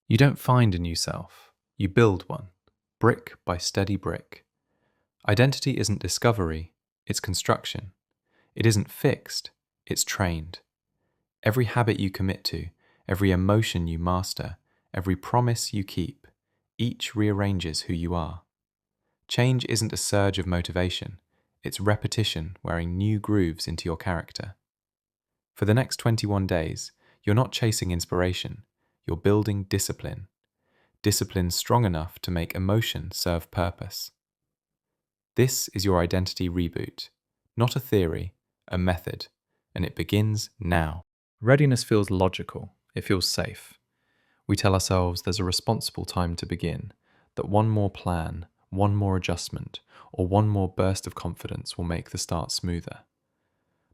You don't find a new self, you build one, brick by steady brick. Identity isn't discovery, it's construction. It isn't fixed, it's trained. Every habit you commit to, every emotion you master, every promise you keep, each rearranges who you are. Change isn't a surge of motivation, it's repetition wearing new grooves into your character. For the next 21 days, you're not chasing inspiration, you're building discipline. Discipline strong enough to make emotion serve purpose. This is your identity reboot, not a theory, a method, and it begins now. Readiness feels logical, it feels safe. We tell ourselves there's a responsible time to begin, that one more plan, one more adjustment, or one more burst of confidence will make the start smoother.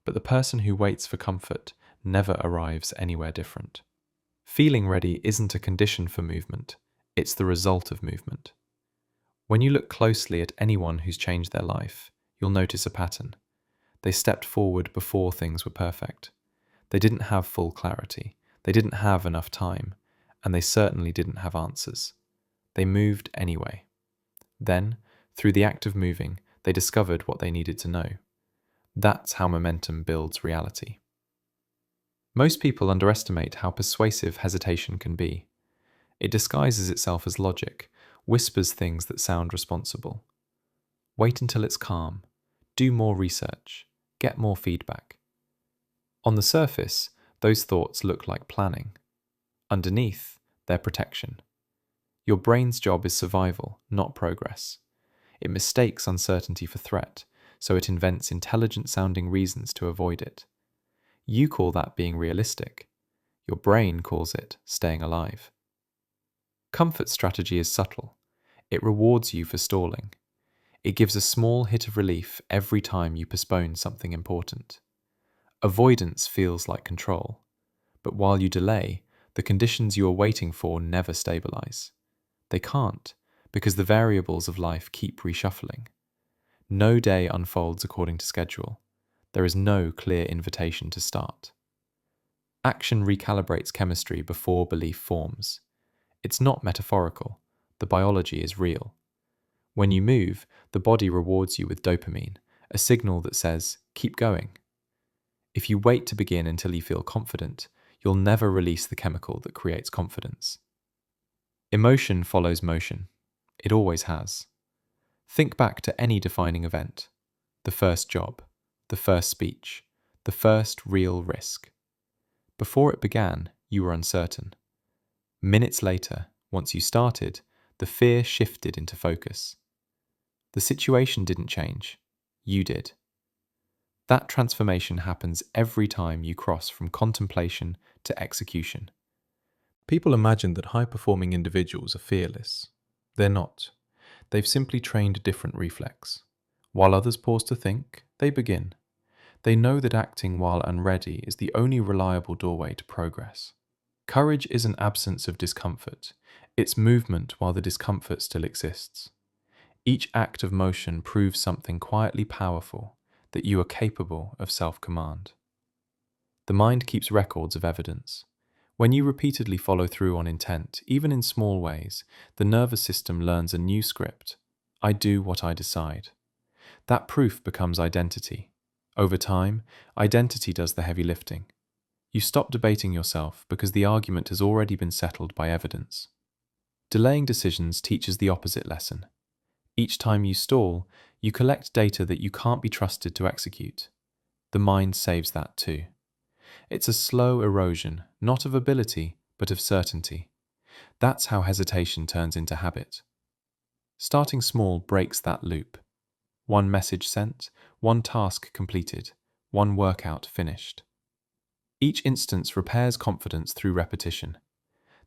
But the person who waits for comfort never arrives anywhere different. Feeling ready isn't a condition for movement, it's the result of movement. When you look closely at anyone who's changed their life, you'll notice a pattern. They stepped forward before things were perfect. They didn't have full clarity, they didn't have enough time, and they certainly didn't have answers. They moved anyway. Then, through the act of moving, they discovered what they needed to know. That's how momentum builds reality. Most people underestimate how persuasive hesitation can be. It disguises itself as logic, whispers things that sound responsible. Wait until it's calm, do more research, get more feedback. On the surface, those thoughts look like planning. Underneath, they're protection. Your brain's job is survival, not progress. It mistakes uncertainty for threat, so it invents intelligent-sounding reasons to avoid it. You call that being realistic. Your brain calls it staying alive. Comfort strategy is subtle. It rewards you for stalling. It gives a small hit of relief every time you postpone something important. Avoidance feels like control, but while you delay, the conditions you are waiting for never stabilize. They can't, because the variables of life keep reshuffling. No day unfolds according to schedule. There is no clear invitation to start. Action recalibrates chemistry before belief forms. It's not metaphorical. The biology is real. When you move, the body rewards you with dopamine, a signal that says, keep going. If you wait to begin until you feel confident, you'll never release the chemical that creates confidence. Emotion follows motion. It always has. Think back to any defining event. The first job, the first speech, the first real risk. Before it began, you were uncertain. Minutes later, once you started, the fear shifted into focus. The situation didn't change. You did. That transformation happens every time you cross from contemplation to execution. People imagine that high-performing individuals are fearless. They're not. They've simply trained a different reflex. While others pause to think, they begin. They know that acting while unready is the only reliable doorway to progress. Courage is an absence of discomfort. It's movement while the discomfort still exists. Each act of motion proves something quietly powerful, that you are capable of self-command. The mind keeps records of evidence. When you repeatedly follow through on intent, even in small ways, the nervous system learns a new script. I do what I decide. That proof becomes identity. Over time, identity does the heavy lifting. You stop debating yourself because the argument has already been settled by evidence. Delaying decisions teaches the opposite lesson. Each time you stall, you collect data that you can't be trusted to execute. The mind saves that too. It's a slow erosion, not of ability, but of certainty. That's how hesitation turns into habit. Starting small breaks that loop. One message sent, one task completed, one workout finished. Each instance repairs confidence through repetition.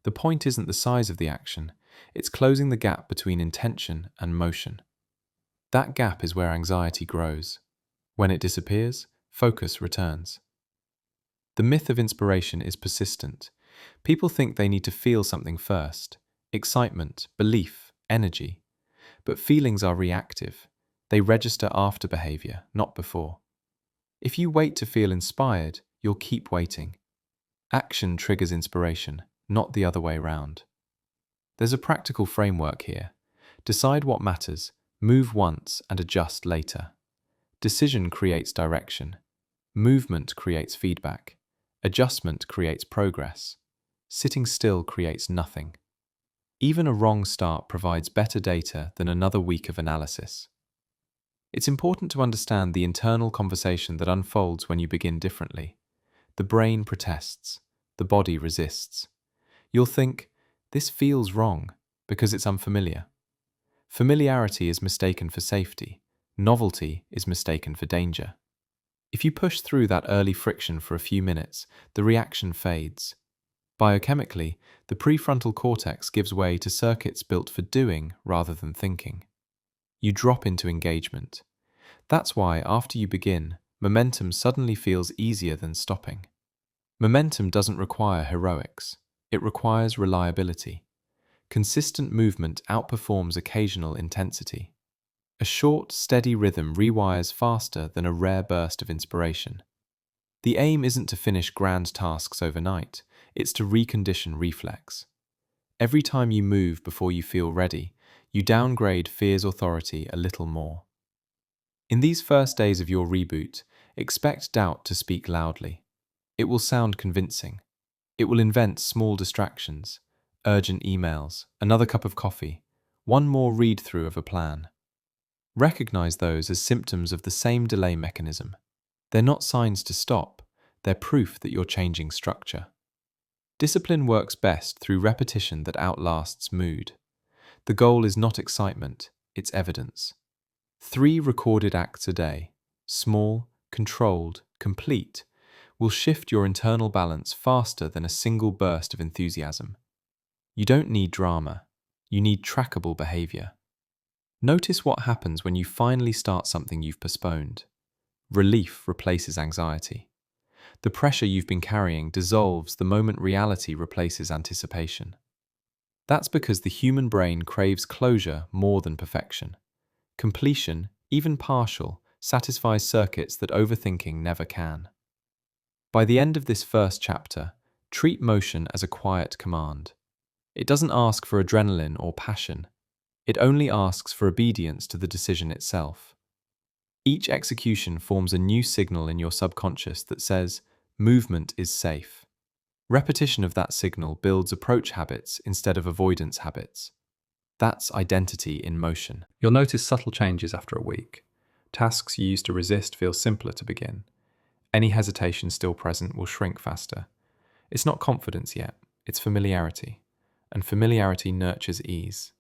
The point isn't the size of the action, it's closing the gap between intention and motion. That gap is where anxiety grows. When it disappears, focus returns. The myth of inspiration is persistent. People think they need to feel something first. Excitement, belief, energy. But feelings are reactive. They register after behavior, not before. If you wait to feel inspired, you'll keep waiting. Action triggers inspiration, not the other way round. There's a practical framework here. Decide what matters, move once and adjust later. Decision creates direction. Movement creates feedback. Adjustment creates progress. Sitting still creates nothing. Even a wrong start provides better data than another week of analysis. It's important to understand the internal conversation that unfolds when you begin differently. The brain protests. The body resists. You'll think, this feels wrong, because it's unfamiliar. Familiarity is mistaken for safety. Novelty is mistaken for danger. If you push through that early friction for a few minutes, the reaction fades. Biochemically, the prefrontal cortex gives way to circuits built for doing rather than thinking. You drop into engagement. That's why, after you begin, momentum suddenly feels easier than stopping. Momentum doesn't require heroics. It requires reliability. Consistent movement outperforms occasional intensity. A short, steady rhythm rewires faster than a rare burst of inspiration. The aim isn't to finish grand tasks overnight, it's to recondition reflex. Every time you move before you feel ready, you downgrade fear's authority a little more. In these first days of your reboot, expect doubt to speak loudly. It will sound convincing. It will invent small distractions, urgent emails, another cup of coffee, one more read-through of a plan. Recognize those as symptoms of the same delay mechanism. They're not signs to stop, they're proof that you're changing structure. Discipline works best through repetition that outlasts mood. The goal is not excitement, it's evidence. 3 recorded acts a day, small, controlled, complete, will shift your internal balance faster than a single burst of enthusiasm. You don't need drama, you need trackable behavior. Notice what happens when you finally start something you've postponed. Relief replaces anxiety. The pressure you've been carrying dissolves the moment reality replaces anticipation. That's because the human brain craves closure more than perfection. Completion, even partial, satisfies circuits that overthinking never can. By the end of this first chapter, treat motion as a quiet command. It doesn't ask for adrenaline or passion. It only asks for obedience to the decision itself. Each execution forms a new signal in your subconscious that says, movement is safe. Repetition of that signal builds approach habits instead of avoidance habits. That's identity in motion. You'll notice subtle changes after a week. Tasks you used to resist feel simpler to begin. Any hesitation still present will shrink faster. It's not confidence yet, it's familiarity. And familiarity nurtures ease.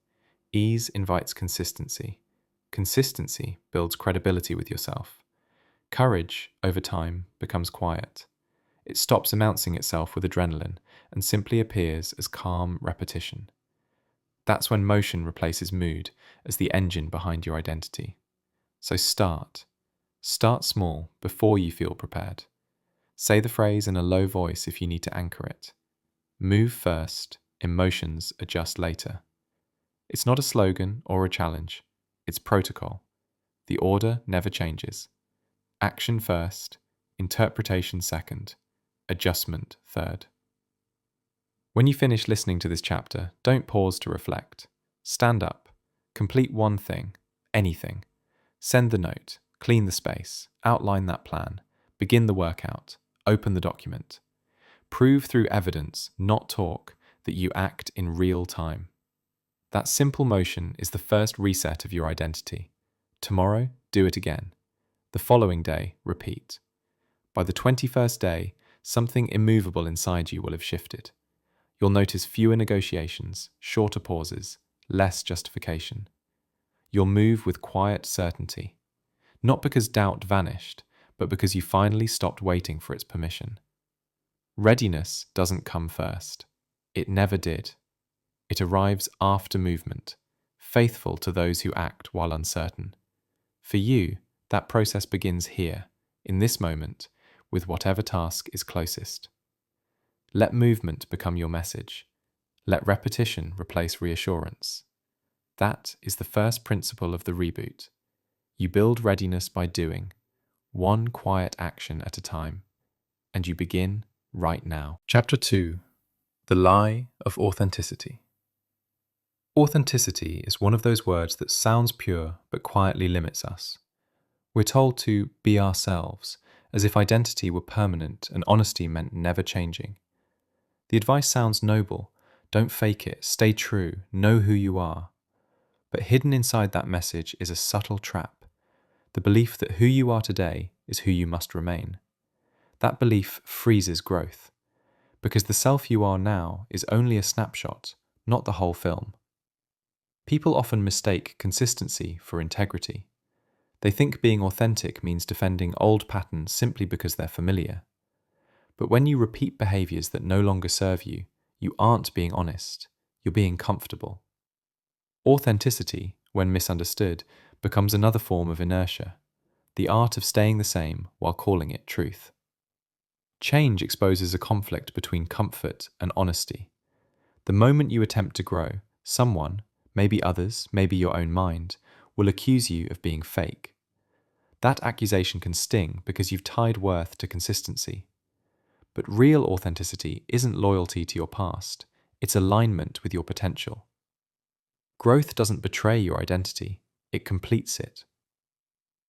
Ease invites consistency. Consistency builds credibility with yourself. Courage, over time, becomes quiet. It stops announcing itself with adrenaline and simply appears as calm repetition. That's when motion replaces mood as the engine behind your identity. So start. Start small before you feel prepared. Say the phrase in a low voice if you need to anchor it. Move first, emotions adjust later. It's not a slogan or a challenge. It's protocol. The order never changes. Action first, interpretation second, adjustment third. When you finish listening to this chapter, don't pause to reflect. Stand up. Complete one thing, anything. Send the note, clean the space, outline that plan, begin the workout, open the document. Prove through evidence, not talk, that you act in real time. That simple motion is the first reset of your identity. Tomorrow, do it again. The following day, repeat. By the 21st day, something immovable inside you will have shifted. You'll notice fewer negotiations, shorter pauses, less justification. You'll move with quiet certainty. Not because doubt vanished, but because you finally stopped waiting for its permission. Readiness doesn't come first. It never did. It arrives after movement, faithful to those who act while uncertain. For you, that process begins here, in this moment, with whatever task is closest. Let movement become your message. Let repetition replace reassurance. That is the first principle of the reboot. You build readiness by doing, one quiet action at a time, and you begin right now. Chapter 2. The Lie of Authenticity. Authenticity is one of those words that sounds pure but quietly limits us. We're told to be ourselves, as if identity were permanent and honesty meant never changing. The advice sounds noble. Don't fake it, stay true, know who you are. But hidden inside that message is a subtle trap, the belief that who you are today is who you must remain. That belief freezes growth, because the self you are now is only a snapshot, not the whole film. People often mistake consistency for integrity. They think being authentic means defending old patterns simply because they're familiar. But when you repeat behaviors that no longer serve you, you aren't being honest, you're being comfortable. Authenticity, when misunderstood, becomes another form of inertia, the art of staying the same while calling it truth. Change exposes a conflict between comfort and honesty. The moment you attempt to grow, someone, maybe others, maybe your own mind, will accuse you of being fake. That accusation can sting because you've tied worth to consistency. But real authenticity isn't loyalty to your past, it's alignment with your potential. Growth doesn't betray your identity, it completes it.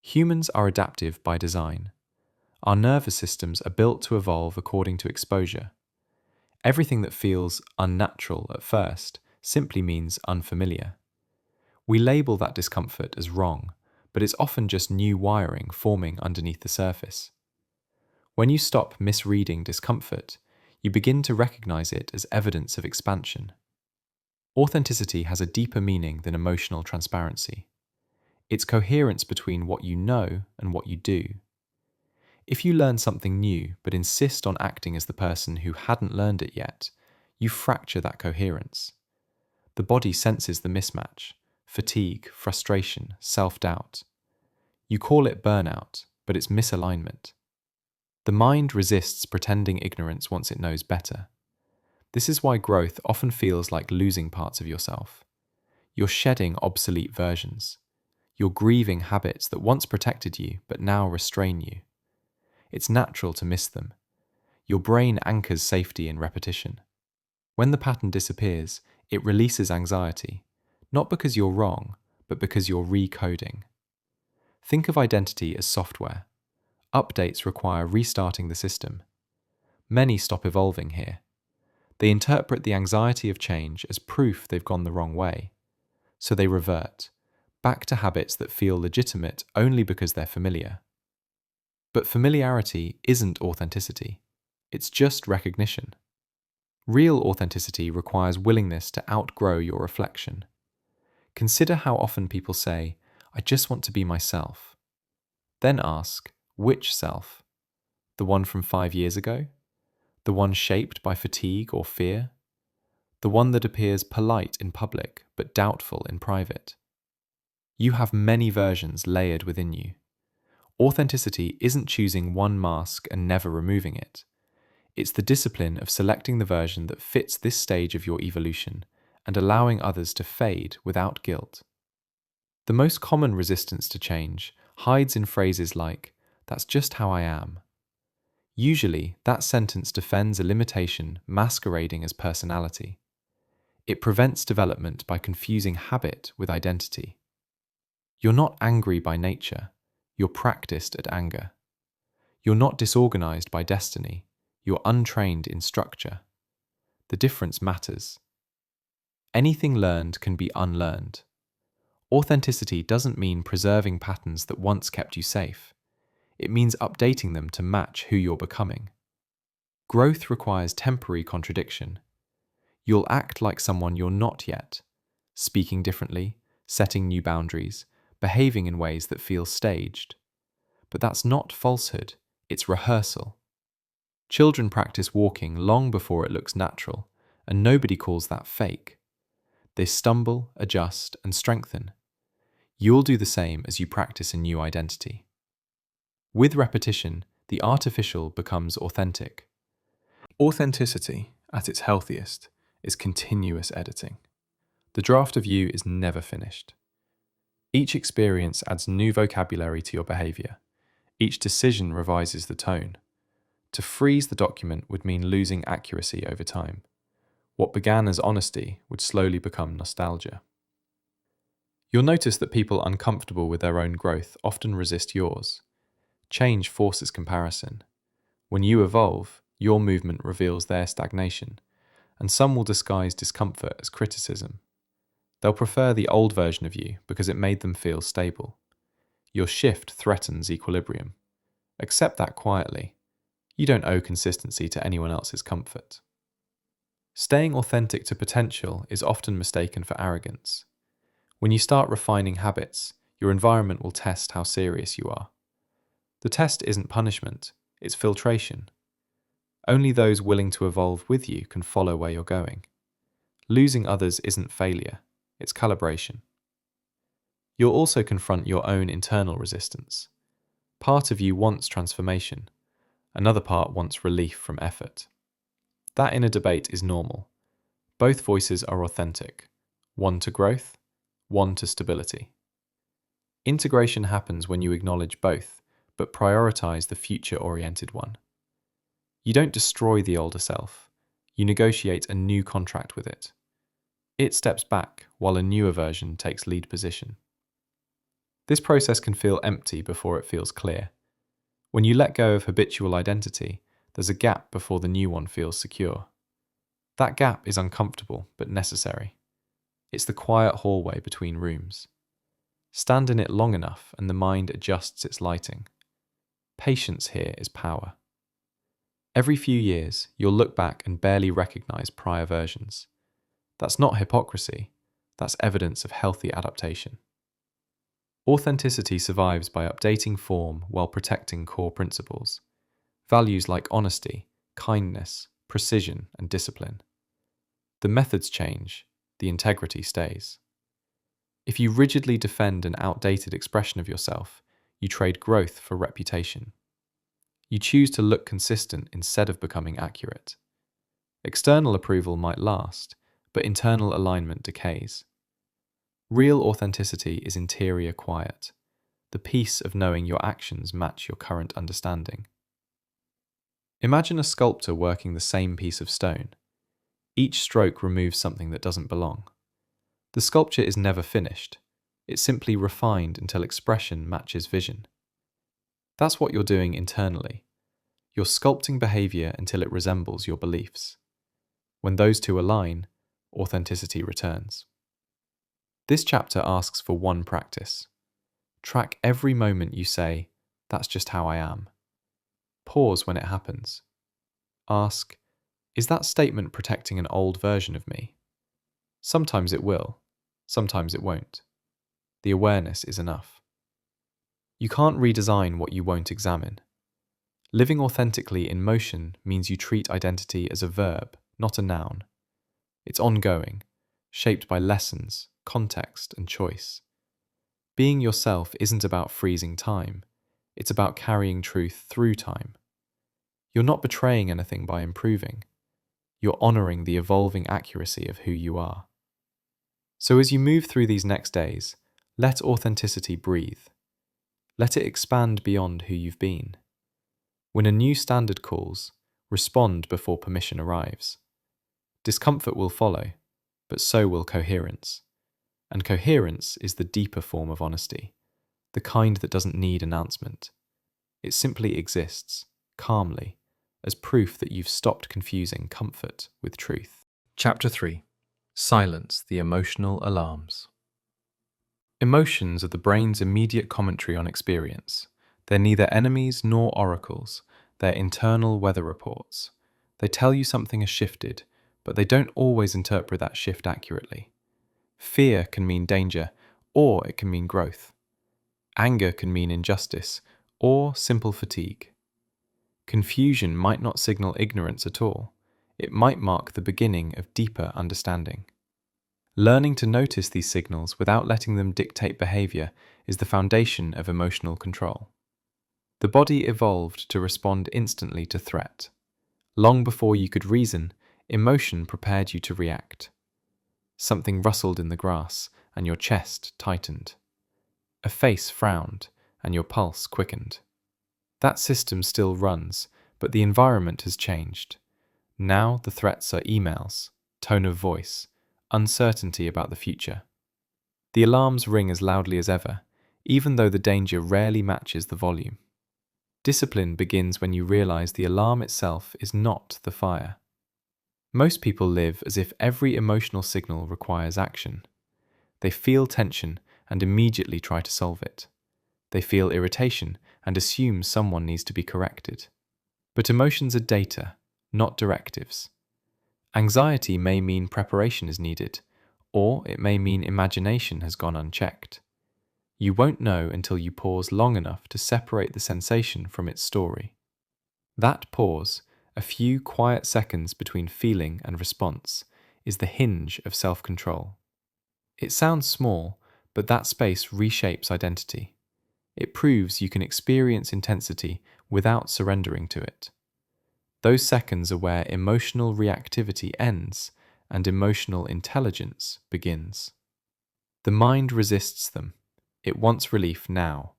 Humans are adaptive by design. Our nervous systems are built to evolve according to exposure. Everything that feels unnatural at first simply means unfamiliar. We label that discomfort as wrong, but it's often just new wiring forming underneath the surface. When you stop misreading discomfort, you begin to recognize it as evidence of expansion. Authenticity has a deeper meaning than emotional transparency. It's coherence between what you know and what you do. If you learn something new but insist on acting as the person who hadn't learned it yet, you fracture that coherence. The body senses the mismatch, fatigue, frustration, self-doubt. You call it burnout, but it's misalignment. The mind resists pretending ignorance once it knows better. This is why growth often feels like losing parts of yourself. You're shedding obsolete versions. You're grieving habits that once protected you but now restrain you. It's natural to miss them. Your brain anchors safety in repetition. When the pattern disappears, it releases anxiety, not because you're wrong, but because you're recoding. Think of identity as software. Updates require restarting the system. Many stop evolving here. They interpret the anxiety of change as proof they've gone the wrong way. So they revert, back to habits that feel legitimate only because they're familiar. But familiarity isn't authenticity. It's just recognition. Real authenticity requires willingness to outgrow your reflection. Consider how often people say, "I just want to be myself." Then ask, which self? The one from 5 years ago? The one shaped by fatigue or fear? The one that appears polite in public but doubtful in private? You have many versions layered within you. Authenticity isn't choosing one mask and never removing it. It's the discipline of selecting the version that fits this stage of your evolution and allowing others to fade without guilt. The most common resistance to change hides in phrases like, "That's just how I am." Usually, that sentence defends a limitation masquerading as personality. It prevents development by confusing habit with identity. You're not angry by nature, you're practiced at anger. You're not disorganized by destiny, you're untrained in structure. The difference matters. Anything learned can be unlearned. Authenticity doesn't mean preserving patterns that once kept you safe. It means updating them to match who you're becoming. Growth requires temporary contradiction. You'll act like someone you're not yet, speaking differently, setting new boundaries, behaving in ways that feel staged. But that's not falsehood, it's rehearsal. Children practice walking long before it looks natural, and nobody calls that fake. They stumble, adjust, and strengthen. You'll do the same as you practice a new identity. With repetition, the artificial becomes authentic. Authenticity, at its healthiest, is continuous editing. The draft of you is never finished. Each experience adds new vocabulary to your behavior. Each decision revises the tone. To freeze the document would mean losing accuracy over time. What began as honesty would slowly become nostalgia. You'll notice that people uncomfortable with their own growth often resist yours. Change forces comparison. When you evolve, your movement reveals their stagnation, and some will disguise discomfort as criticism. They'll prefer the old version of you because it made them feel stable. Your shift threatens equilibrium. Accept that quietly. You don't owe consistency to anyone else's comfort. Staying authentic to potential is often mistaken for arrogance. When you start refining habits, your environment will test how serious you are. The test isn't punishment, it's filtration. Only those willing to evolve with you can follow where you're going. Losing others isn't failure, it's calibration. You'll also confront your own internal resistance. Part of you wants transformation, another part wants relief from effort. That inner debate is normal. Both voices are authentic, one to growth, one to stability. Integration happens when you acknowledge both, but prioritize the future-oriented one. You don't destroy the older self, you negotiate a new contract with it. It steps back while a newer version takes lead position. This process can feel empty before it feels clear. When you let go of habitual identity, there's a gap before the new one feels secure. That gap is uncomfortable but necessary. It's the quiet hallway between rooms. Stand in it long enough and the mind adjusts its lighting. Patience here is power. Every few years, you'll look back and barely recognize prior versions. That's not hypocrisy, that's evidence of healthy adaptation. Authenticity survives by updating form while protecting core principles. Values like honesty, kindness, precision, and discipline. The methods change, the integrity stays. If you rigidly defend an outdated expression of yourself, you trade growth for reputation. You choose to look consistent instead of becoming accurate. External approval might last, but internal alignment decays. Real authenticity is interior quiet, the peace of knowing your actions match your current understanding. Imagine a sculptor working the same piece of stone. Each stroke removes something that doesn't belong. The sculpture is never finished. It's simply refined until expression matches vision. That's what you're doing internally. You're sculpting behavior until it resembles your beliefs. When those two align, authenticity returns. This chapter asks for one practice. Track every moment you say, "That's just how I am." Pause when it happens. Ask, is that statement protecting an old version of me? Sometimes it will, sometimes it won't. The awareness is enough. You can't redesign what you won't examine. Living authentically in motion means you treat identity as a verb, not a noun. It's ongoing, shaped by lessons, context, and choice. Being yourself isn't about freezing time. It's about carrying truth through time. You're not betraying anything by improving. You're honoring the evolving accuracy of who you are. So as you move through these next days, let authenticity breathe. Let it expand beyond who you've been. When a new standard calls, respond before permission arrives. Discomfort will follow, but so will coherence. And coherence is the deeper form of honesty, the kind that doesn't need announcement. It simply exists, calmly, as proof that you've stopped confusing comfort with truth. Chapter 3. Silence the emotional alarms. Emotions are the brain's immediate commentary on experience. They're neither enemies nor oracles. They're internal weather reports. They tell you something has shifted, but they don't always interpret that shift accurately. Fear can mean danger, or it can mean growth. Anger can mean injustice, or simple fatigue. Confusion might not signal ignorance at all. It might mark the beginning of deeper understanding. Learning to notice these signals without letting them dictate behavior is the foundation of emotional control. The body evolved to respond instantly to threat. Long before you could reason, emotion prepared you to react. Something rustled in the grass, and your chest tightened. A face frowned, and your pulse quickened. That system still runs, but the environment has changed. Now the threats are emails, tone of voice, uncertainty about the future. The alarms ring as loudly as ever, even though the danger rarely matches the volume. Discipline begins when you realize the alarm itself is not the fire. Most people live as if every emotional signal requires action. They feel tension and immediately try to solve it. They feel irritation and assume someone needs to be corrected. But emotions are data, not directives. Anxiety may mean preparation is needed, or it may mean imagination has gone unchecked. You won't know until you pause long enough to separate the sensation from its story. That pause, a few quiet seconds between feeling and response, is the hinge of self-control. It sounds small, but that space reshapes identity. It proves you can experience intensity without surrendering to it. Those seconds are where emotional reactivity ends and emotional intelligence begins. The mind resists them. It wants relief now.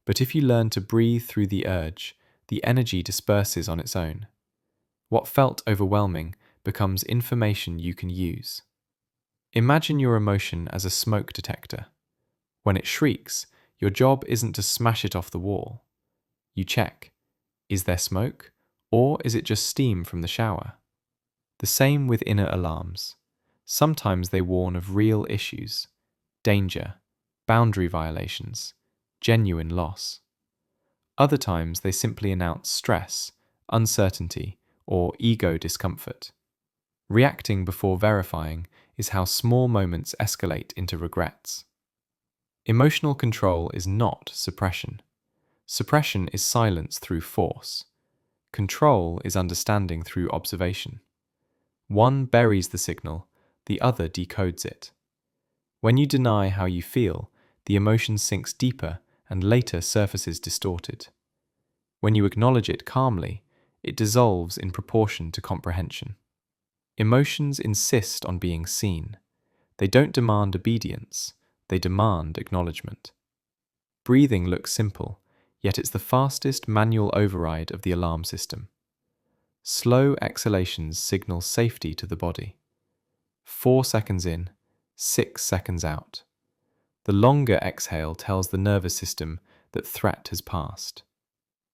But if you learn to breathe through the urge, the energy disperses on its own. What felt overwhelming becomes information you can use. Imagine your emotion as a smoke detector. When it shrieks, your job isn't to smash it off the wall. You check, is there smoke, or is it just steam from the shower? The same with inner alarms. Sometimes they warn of real issues, danger, boundary violations, genuine loss. Other times they simply announce stress, uncertainty, or ego discomfort. Reacting before verifying is how small moments escalate into regrets. Emotional control is not suppression. Suppression is silence through force. Control is understanding through observation. One buries the signal, the other decodes it. When you deny how you feel, the emotion sinks deeper and later surfaces distorted. When you acknowledge it calmly, it dissolves in proportion to comprehension. Emotions insist on being seen. They don't demand obedience, they demand acknowledgement. Breathing looks simple, yet it's the fastest manual override of the alarm system. Slow exhalations signal safety to the body. 4 seconds in, 6 seconds out. The longer exhale tells the nervous system that threat has passed.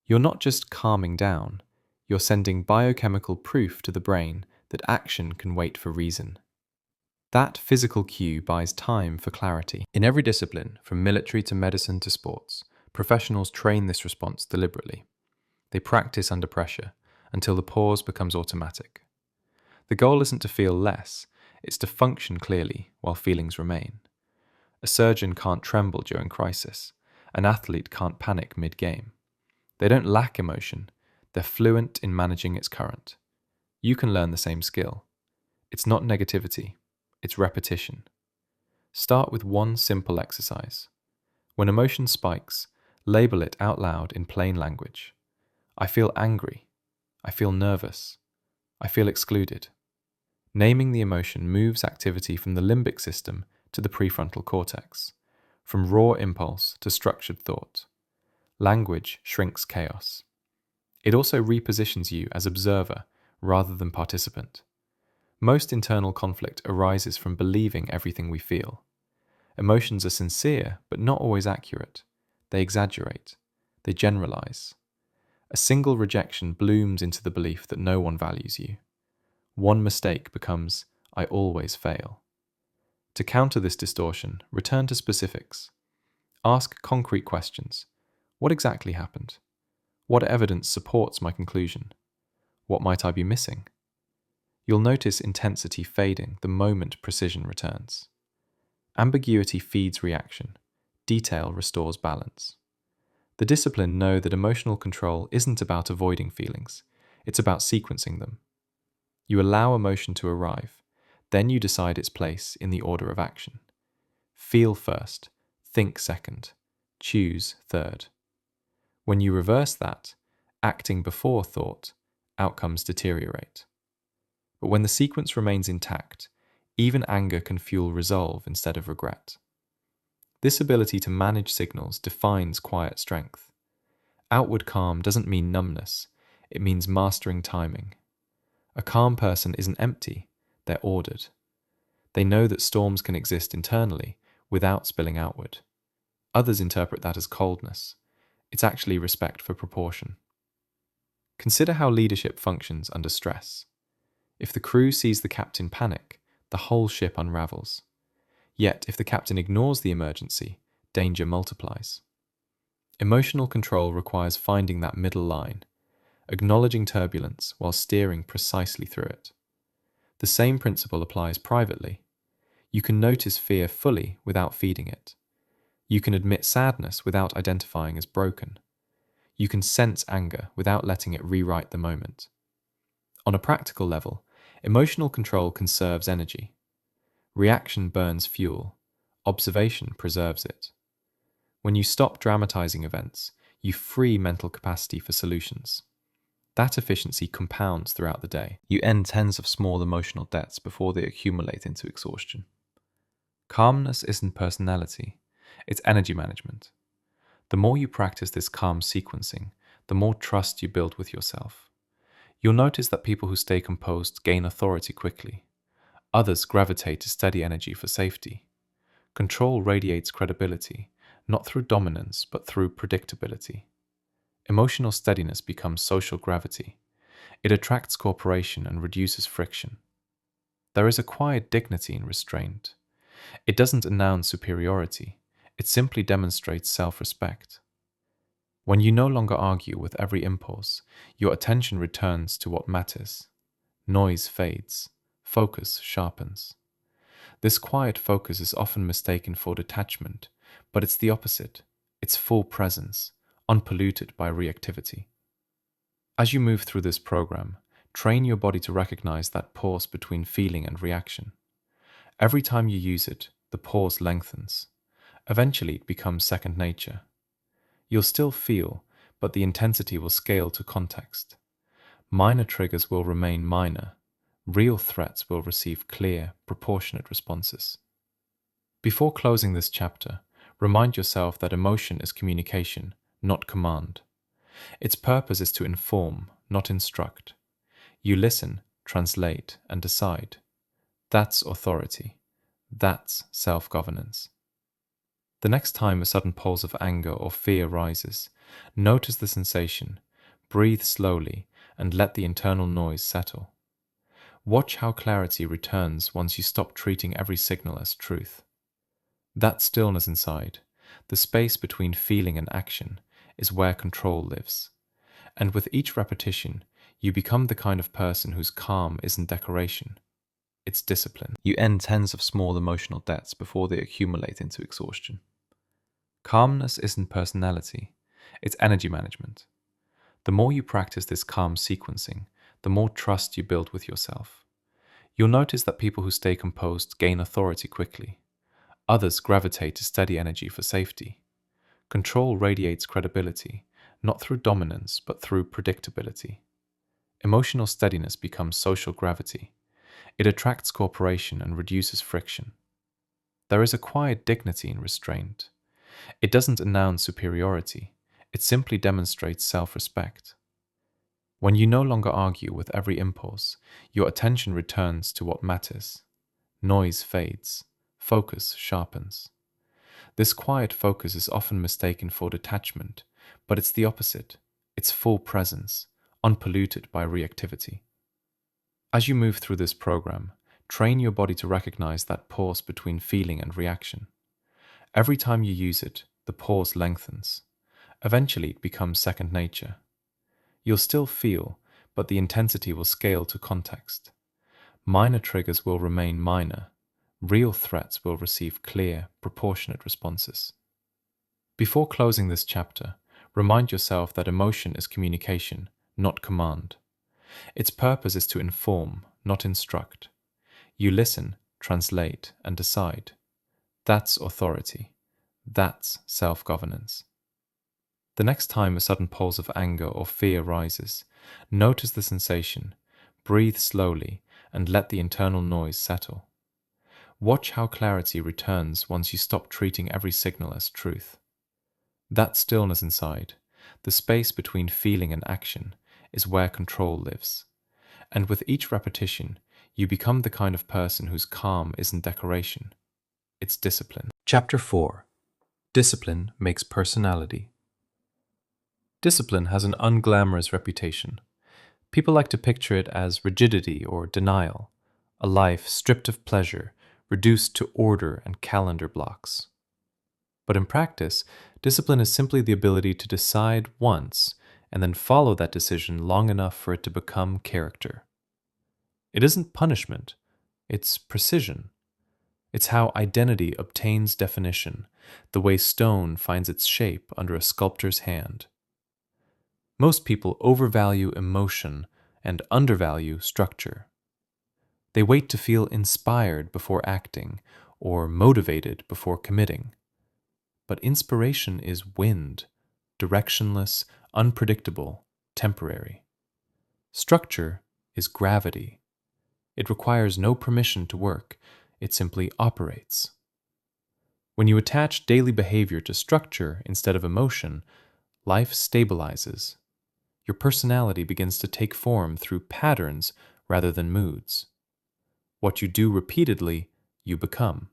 You're not just calming down, you're sending biochemical proof to the brain that action can wait for reason. That physical cue buys time for clarity. In every discipline, from military to medicine to sports, professionals train this response deliberately. They practice under pressure until the pause becomes automatic. The goal isn't to feel less, it's to function clearly while feelings remain. A surgeon can't tremble during crisis. An athlete can't panic mid-game. They don't lack emotion, they're fluent in managing its current. You can learn the same skill. It's not negativity, it's repetition. Start with one simple exercise. When emotion spikes, label it out loud in plain language. I feel angry. I feel nervous. I feel excluded. Naming the emotion moves activity from the limbic system to the prefrontal cortex, from raw impulse to structured thought. Language shrinks chaos. It also repositions you as observer rather than participant. Most internal conflict arises from believing everything we feel. Emotions are sincere, but not always accurate. They exaggerate. They generalize. A single rejection blooms into the belief that no one values you. One mistake becomes, I always fail. To counter this distortion, return to specifics. Ask concrete questions. What exactly happened? What evidence supports my conclusion? What might I be missing? You'll notice intensity fading the moment precision returns. Ambiguity feeds reaction. Detail restores balance. The disciplined know that emotional control isn't about avoiding feelings. It's about sequencing them. You allow emotion to arrive, then you decide its place in the order of action. Feel first, think second, choose third. When you reverse that, acting before thought, outcomes deteriorate. But when the sequence remains intact, even anger can fuel resolve instead of regret. This ability to manage signals defines quiet strength. Outward calm doesn't mean numbness, it means mastering timing. A calm person isn't empty, they're ordered. They know that storms can exist internally without spilling outward. Others interpret that as coldness. It's actually respect for proportion. Consider how leadership functions under stress. If the crew sees the captain panic, the whole ship unravels. Yet, if the captain ignores the emergency, danger multiplies. Emotional control requires finding that middle line, acknowledging turbulence while steering precisely through it. The same principle applies privately. You can notice fear fully without feeding it. You can admit sadness without identifying as broken. You can sense anger without letting it rewrite the moment. On a practical level, emotional control conserves energy. Reaction burns fuel. Observation preserves it. When you stop dramatizing events, you free mental capacity for solutions. That efficiency compounds throughout the day. You end tens of small emotional debts before they accumulate into exhaustion. Calmness isn't personality, it's energy management. The more you practice this calm sequencing, the more trust you build with yourself. You'll notice that people who stay composed gain authority quickly. Others gravitate to steady energy for safety. Control radiates credibility, not through dominance, but through predictability. Emotional steadiness becomes social gravity. It attracts cooperation and reduces friction. There is a quiet dignity in restraint. It doesn't announce superiority, it simply demonstrates self-respect. When you no longer argue with every impulse, your attention returns to what matters. Noise fades, focus sharpens. This quiet focus is often mistaken for detachment, but it's the opposite. It's full presence, unpolluted by reactivity. As you move through this program, train your body to recognize that pause between feeling and reaction. Every time you use it, the pause lengthens. Eventually, it becomes second nature. You'll still feel, but the intensity will scale to context. Minor triggers will remain minor. Real threats will receive clear, proportionate responses. Before closing this chapter, remind yourself that emotion is communication, not command. Its purpose is to inform, not instruct. You listen, translate, and decide. That's authority. That's self-governance. The next time a sudden pulse of anger or fear rises, notice the sensation, breathe slowly, and let the internal noise settle. Watch how clarity returns once you stop treating every signal as truth. That stillness inside, the space between feeling and action, is where control lives. And with each repetition, you become the kind of person whose calm isn't decoration. It's discipline. You end tens of small emotional debts before they accumulate into exhaustion. Calmness isn't personality, it's energy management. The more you practice this calm sequencing, the more trust you build with yourself. You'll notice that people who stay composed gain authority quickly. Others gravitate to steady energy for safety. Control radiates credibility, not through dominance, but through predictability. Emotional steadiness becomes social gravity. It attracts cooperation and reduces friction. There is a quiet dignity in restraint. It doesn't announce superiority, it simply demonstrates self-respect. When you no longer argue with every impulse, your attention returns to what matters. Noise fades, focus sharpens. This quiet focus is often mistaken for detachment, but it's the opposite. It's full presence, unpolluted by reactivity. As you move through this program, train your body to recognize that pause between feeling and reaction. Every time you use it, the pause lengthens. Eventually, it becomes second nature. You'll still feel, but the intensity will scale to context. Minor triggers will remain minor. Real threats will receive clear, proportionate responses. Before closing this chapter, remind yourself that emotion is communication, not command. Its purpose is to inform, not instruct. You listen, translate, and decide. That's authority. That's self-governance. The next time a sudden pulse of anger or fear rises, notice the sensation, breathe slowly, and let the internal noise settle. Watch how clarity returns once you stop treating every signal as truth. That stillness inside, the space between feeling and action, is where control lives. And with each repetition, you become the kind of person whose calm isn't decoration, it's discipline. Chapter 4. Discipline Makes Personality. Discipline has an unglamorous reputation. People like to picture it as rigidity or denial, a life stripped of pleasure, reduced to order and calendar blocks. But in practice, discipline is simply the ability to decide once and then follow that decision long enough for it to become character. It isn't punishment, it's precision. It's how identity obtains definition, the way stone finds its shape under a sculptor's hand. Most people overvalue emotion and undervalue structure. They wait to feel inspired before acting or motivated before committing. But inspiration is wind, directionless, unpredictable, temporary. Structure is gravity. It requires no permission to work, it simply operates. When you attach daily behavior to structure instead of emotion, life stabilizes. Your personality begins to take form through patterns rather than moods. What you do repeatedly, you become.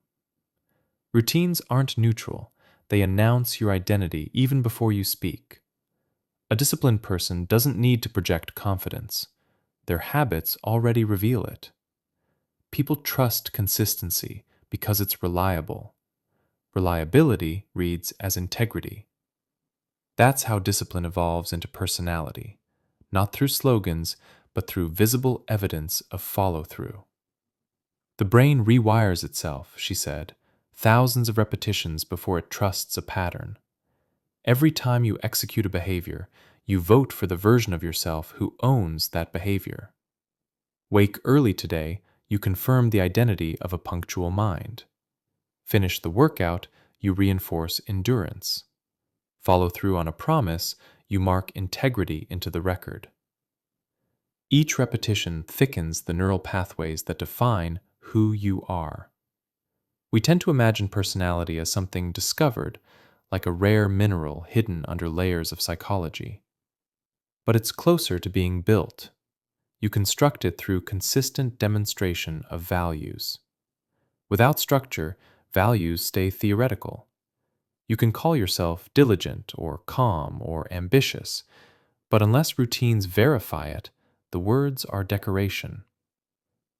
Routines aren't neutral. They announce your identity even before you speak. A disciplined person doesn't need to project confidence. Their habits already reveal it. People trust consistency because it's reliable. Reliability reads as integrity. That's how discipline evolves into personality, not through slogans, but through visible evidence of follow-through. The brain rewires itself, she said, thousands of repetitions before it trusts a pattern. Every time you execute a behavior, you vote for the version of yourself who owns that behavior. Wake early today, you confirm the identity of a punctual mind. Finish the workout, you reinforce endurance. Follow through on a promise, you mark integrity into the record. Each repetition thickens the neural pathways that define who you are. We tend to imagine personality as something discovered, like a rare mineral hidden under layers of psychology. But it's closer to being built. You construct it through consistent demonstration of values. Without structure, values stay theoretical. You can call yourself diligent or calm or ambitious, but unless routines verify it, the words are decoration.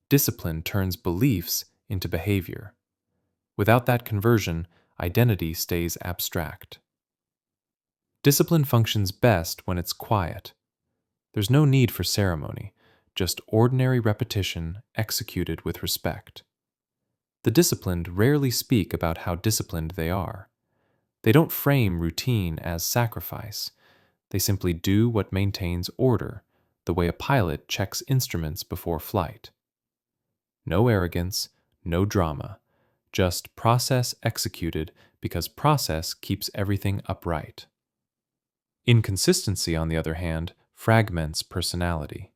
Discipline turns beliefs into behavior. Without that conversion, identity stays abstract. Discipline functions best when it's quiet. There's no need for ceremony, just ordinary repetition executed with respect. The disciplined rarely speak about how disciplined they are. They don't frame routine as sacrifice. They simply do what maintains order, the way a pilot checks instruments before flight. No arrogance, no drama, just process executed because process keeps everything upright. Inconsistency, on the other hand, fragments personality.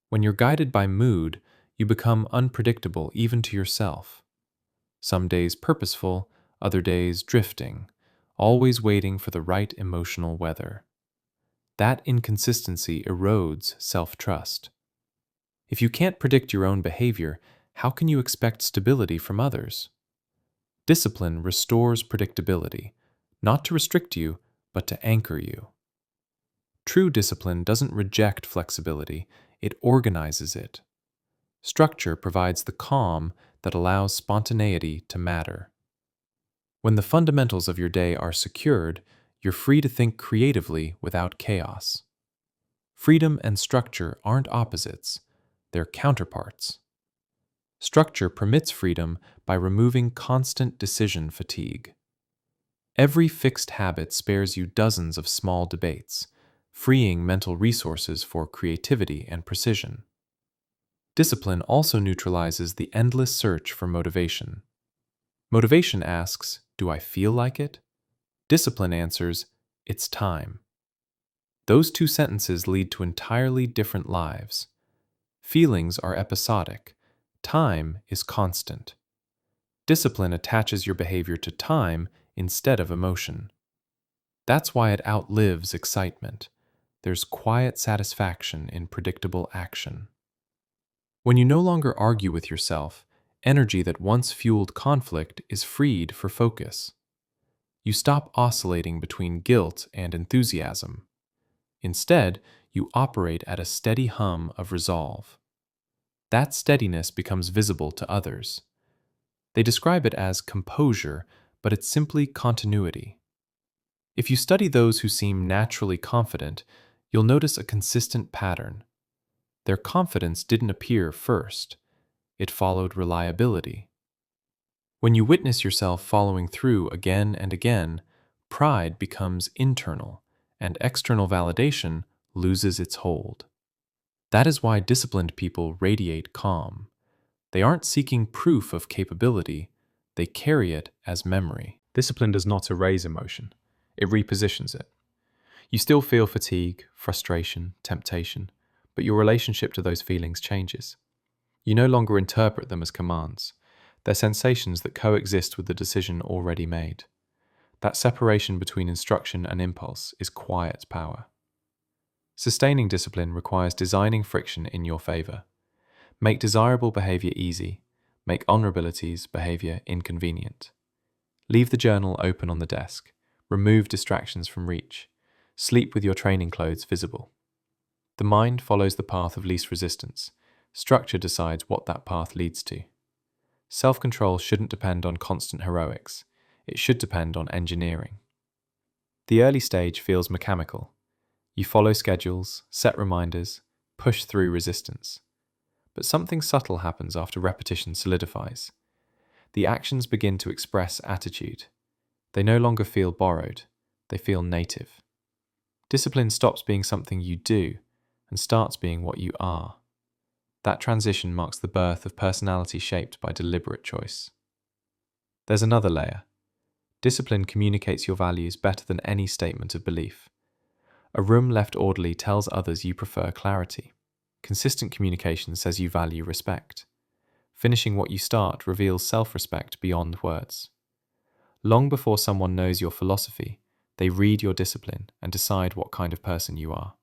When you're guided by mood, you become unpredictable even to yourself. Some days purposeful, other days drifting, always waiting for the right emotional weather. That inconsistency erodes self-trust. If you can't predict your own behavior, how can you expect stability from others? Discipline restores predictability, not to restrict you, but to anchor you. True discipline doesn't reject flexibility, it organizes it. Structure provides the calm that allows spontaneity to matter. When the fundamentals of your day are secured, you're free to think creatively without chaos. Freedom and structure aren't opposites, they're counterparts. Structure permits freedom by removing constant decision fatigue. Every fixed habit spares you dozens of small debates, freeing mental resources for creativity and precision. Discipline also neutralizes the endless search for motivation. Motivation asks, "Do I feel like it?" Discipline answers, "It's time." Those two sentences lead to entirely different lives. Feelings are episodic. Time is constant. Discipline attaches your behavior to time instead of emotion. That's why it outlives excitement. There's quiet satisfaction in predictable action. When you no longer argue with yourself, energy that once fueled conflict is freed for focus. You stop oscillating between guilt and enthusiasm. Instead, you operate at a steady hum of resolve. That steadiness becomes visible to others. They describe it as composure, but it's simply continuity. If you study those who seem naturally confident, you'll notice a consistent pattern. Their confidence didn't appear first. It followed reliability. When you witness yourself following through again and again, pride becomes internal, and external validation loses its hold. That is why disciplined people radiate calm. They aren't seeking proof of capability, they carry it as memory. Discipline does not erase emotion, it repositions it. You still feel fatigue, frustration, temptation, but your relationship to those feelings changes. You no longer interpret them as commands. They're sensations that coexist with the decision already made. That separation between instruction and impulse is quiet power. Sustaining discipline requires designing friction in your favor. Make desirable behavior easy. Make honorability's behavior inconvenient. Leave the journal open on the desk. Remove distractions from reach. Sleep with your training clothes visible. The mind follows the path of least resistance. Structure decides what that path leads to. Self-control shouldn't depend on constant heroics. It should depend on engineering. The early stage feels mechanical. You follow schedules, set reminders, push through resistance. But something subtle happens after repetition solidifies. The actions begin to express attitude. They no longer feel borrowed. They feel native. Discipline stops being something you do and starts being what you are. That transition marks the birth of personality shaped by deliberate choice. There's another layer. Discipline communicates your values better than any statement of belief. A room left orderly tells others you prefer clarity. Consistent communication says you value respect. Finishing what you start reveals self-respect beyond words. Long before someone knows your philosophy, they read your discipline and decide what kind of person you are.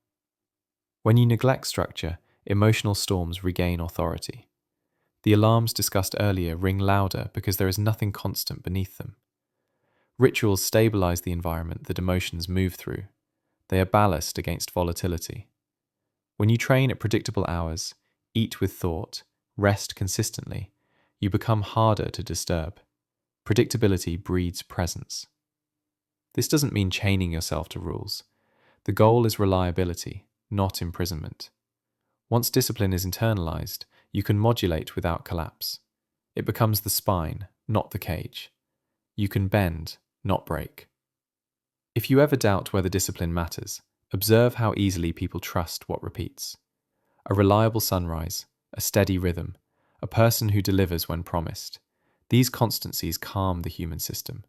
When you neglect structure, emotional storms regain authority. The alarms discussed earlier ring louder because there is nothing constant beneath them. Rituals stabilize the environment that emotions move through. They are ballast against volatility. When you train at predictable hours, eat with thought, rest consistently, you become harder to disturb. Predictability breeds presence. This doesn't mean chaining yourself to rules. The goal is reliability, not imprisonment. Once discipline is internalized, you can modulate without collapse. It becomes the spine, not the cage. You can bend, not break. If you ever doubt whether discipline matters, observe how easily people trust what repeats. A reliable sunrise, a steady rhythm, a person who delivers when promised. These constancies calm the human system.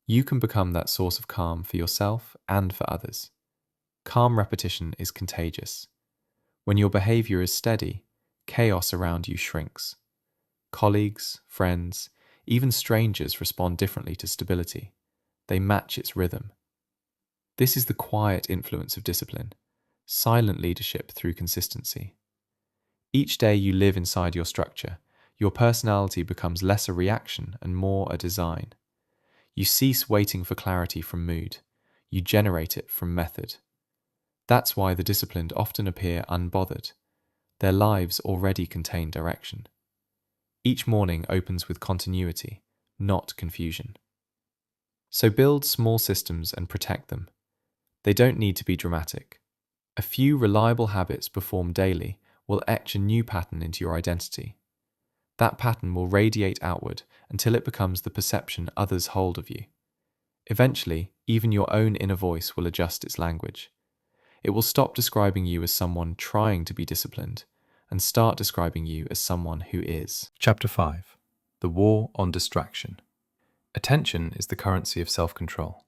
You can become that source of calm for yourself and for others. Calm repetition is contagious. When your behavior is steady, chaos around you shrinks. Colleagues, friends, even strangers respond differently to stability. They match its rhythm. This is the quiet influence of discipline, silent leadership through consistency. Each day you live inside your structure, your personality becomes less a reaction and more a design. You cease waiting for clarity from mood. You generate it from method. That's why the disciplined often appear unbothered. Their lives already contain direction. Each morning opens with continuity, not confusion. So build small systems and protect them. They don't need to be dramatic. A few reliable habits performed daily will etch a new pattern into your identity. That pattern will radiate outward until it becomes the perception others hold of you. Eventually, even your own inner voice will adjust its language. It will stop describing you as someone trying to be disciplined and start describing you as someone who is. Chapter 5. The War on Distraction. Attention is the currency of self-control.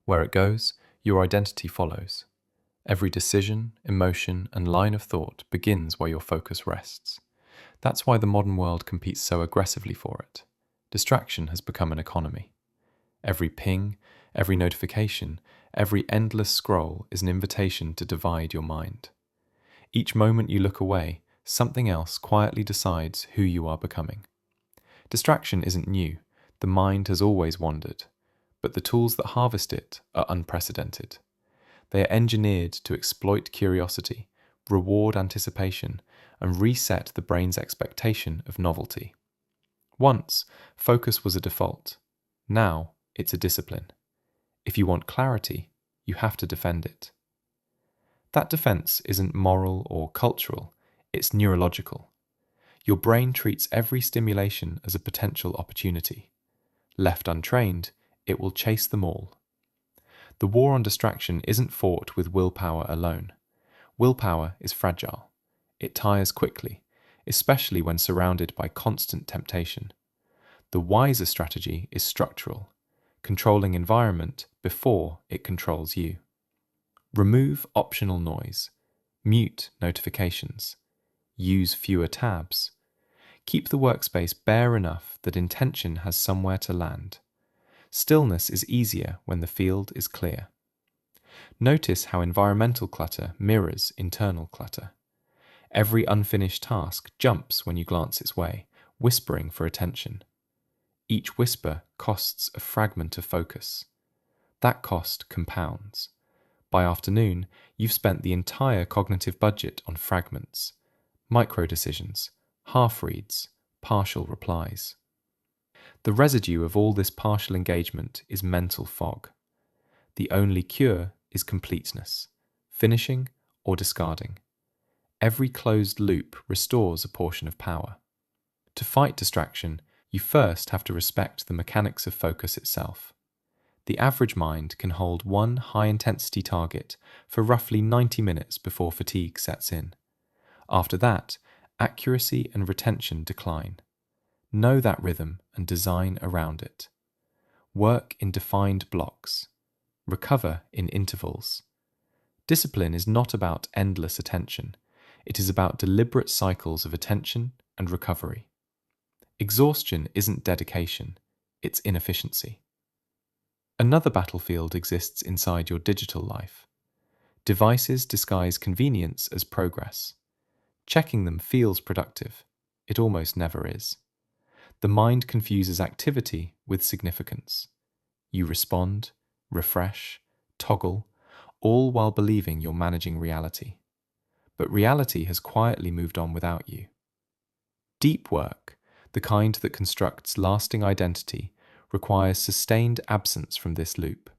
Where it goes, your identity follows. Every decision, emotion, and line of thought begins where your focus rests. That's why the modern world competes so aggressively for it. Distraction has become an economy. Every ping, every notification, every endless scroll is an invitation to divide your mind. Each moment you look away, Something else quietly decides who you are becoming. Distraction isn't new. The mind has always wandered, but the tools that harvest it are unprecedented. They are engineered to exploit curiosity, reward anticipation, and reset the brain's expectation of novelty. Once, focus was a default. Now, it's a discipline. If you want clarity, you have to defend it. That defense isn't moral or cultural, it's neurological. Your brain treats every stimulation as a potential opportunity. Left untrained, it will chase them all. The war on distraction isn't fought with willpower alone. Willpower is fragile. It tires quickly, especially when surrounded by constant temptation. The wiser strategy is structural, controlling environment before it controls you. Remove optional noise. Mute notifications. Use fewer tabs. Keep the workspace bare enough that intention has somewhere to land. Stillness is easier when the field is clear. Notice how environmental clutter mirrors internal clutter. Every unfinished task jumps when you glance its way, whispering for attention. Each whisper costs a fragment of focus. That cost compounds. By afternoon, you've spent the entire cognitive budget on fragments, micro-decisions, half-reads, partial replies. The residue of all this partial engagement is mental fog. The only cure is completeness, finishing or discarding. Every closed loop restores a portion of power. To fight distraction, you first have to respect the mechanics of focus itself. The average mind can hold one high-intensity target for roughly 90 minutes before fatigue sets in. After that, accuracy and retention decline. Know that rhythm and design around it. Work in defined blocks. Recover in intervals. Discipline is not about endless attention. It is about deliberate cycles of attention and recovery. Exhaustion isn't dedication, it's inefficiency. Another battlefield exists inside your digital life. Devices disguise convenience as progress. Checking them feels productive. It almost never is. The mind confuses activity with significance. You respond, refresh, toggle, all while believing you're managing reality. But reality has quietly moved on without you. Deep work, the kind that constructs lasting identity, requires sustained absence from this loop.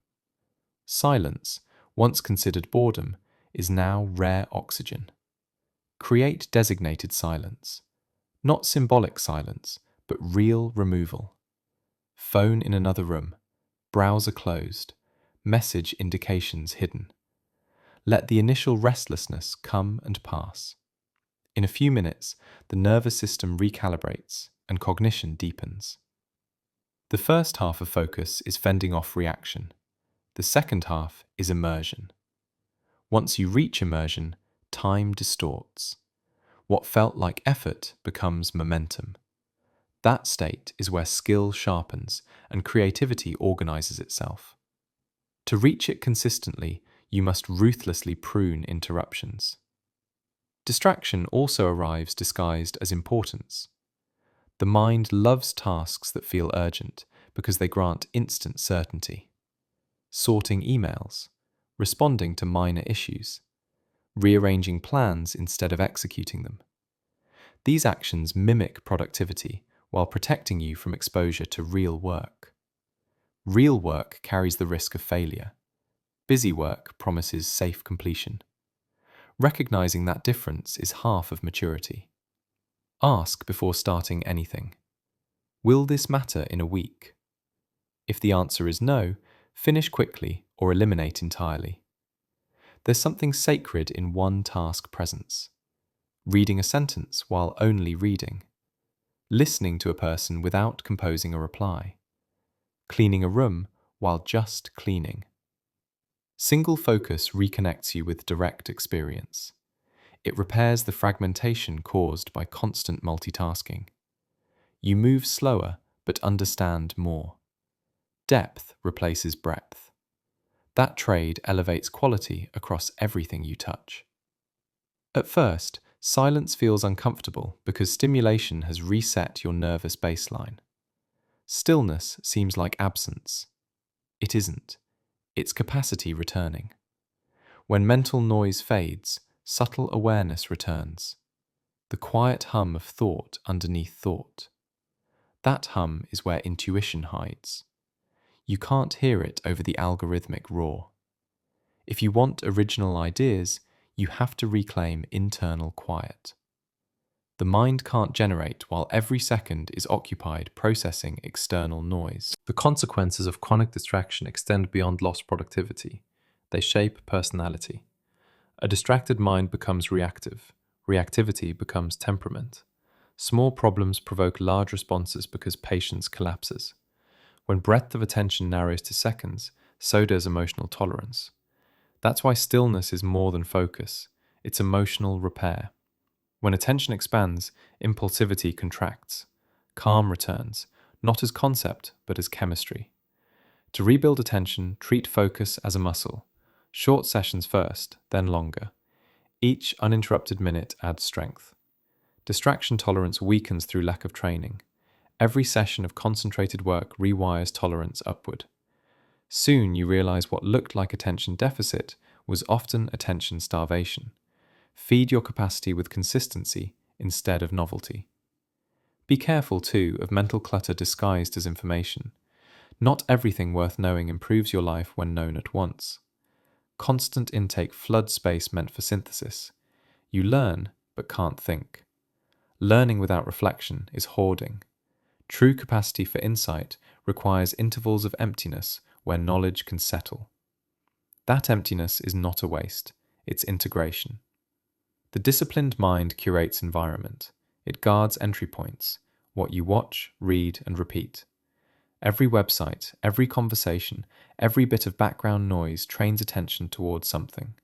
Silence, once considered boredom, is now rare oxygen. Create designated silence. Not symbolic silence, but real removal. Phone in another room, browser closed, message indications hidden. Let the initial restlessness come and pass. In a few minutes, the nervous system recalibrates and cognition deepens. The first half of focus is fending off reaction. The second half is immersion. Once you reach immersion, time distorts. What felt like effort becomes momentum. That state is where skill sharpens and creativity organizes itself. To reach it consistently, you must ruthlessly prune interruptions. Distraction also arrives disguised as importance. The mind loves tasks that feel urgent because they grant instant certainty. Sorting emails, responding to minor issues, rearranging plans instead of executing them. These actions mimic productivity while protecting you from exposure to real work. Real work carries the risk of failure. Busy work promises safe completion. Recognizing that difference is half of maturity. Ask before starting anything. Will this matter in a week? If the answer is no, finish quickly or eliminate entirely. There's something sacred in one task presence. Reading a sentence while only reading. Listening to a person without composing a reply. Cleaning a room while just cleaning. Single focus reconnects you with direct experience. It repairs the fragmentation caused by constant multitasking. You move slower but understand more. Depth replaces breadth. That trade elevates quality across everything you touch. At first, Silence feels uncomfortable because stimulation has reset your nervous baseline. Stillness seems like absence. It isn't. It's capacity returning. When mental noise fades, subtle awareness returns. The quiet hum of thought underneath thought. That hum is where intuition hides. You can't hear it over the algorithmic roar. If you want original ideas, you have to reclaim internal quiet. The mind can't generate while every second is occupied processing external noise. The consequences of chronic distraction extend beyond lost productivity. They shape personality. A distracted mind becomes reactive. Reactivity becomes temperament. Small problems provoke large responses because patience collapses. When breadth of attention narrows to seconds, so does emotional tolerance. That's why stillness is more than focus. It's emotional repair. When attention expands, impulsivity contracts. Calm returns, not as concept, but as chemistry. To rebuild attention, treat focus as a muscle. Short sessions first, then longer. Each uninterrupted minute adds strength. Distraction tolerance weakens through lack of training. Every session of concentrated work rewires tolerance upward. Soon you realize what looked like attention deficit was often attention starvation. Feed your capacity with consistency instead of novelty. Be careful, too, of mental clutter disguised as information. Not everything worth knowing improves your life when known at once. Constant intake floods space meant for synthesis. You learn, but can't think. Learning without reflection is hoarding. True capacity for insight requires intervals of emptiness where knowledge can settle. That emptiness is not a waste, it's integration. The disciplined mind curates environment. It guards entry points, what you watch, read, and repeat. Every website, every conversation, every bit of background noise trains attention towards something.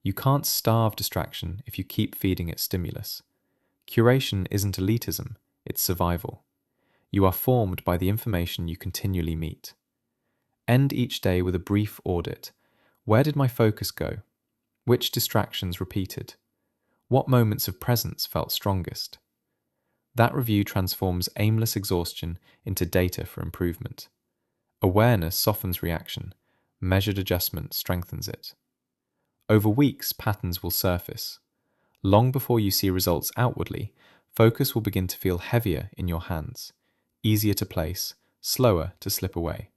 You can't starve distraction if you keep feeding it stimulus. Curation isn't elitism, it's survival. You are formed by the information you continually meet. End each day with a brief audit. Where did my focus go? Which distractions repeated? What moments of presence felt strongest? That review transforms aimless exhaustion into data for improvement. Awareness softens reaction. Measured adjustment strengthens it. Over weeks, patterns will surface. Long before you see results outwardly, focus will begin to feel heavier in your hands, easier to place, slower to slip away.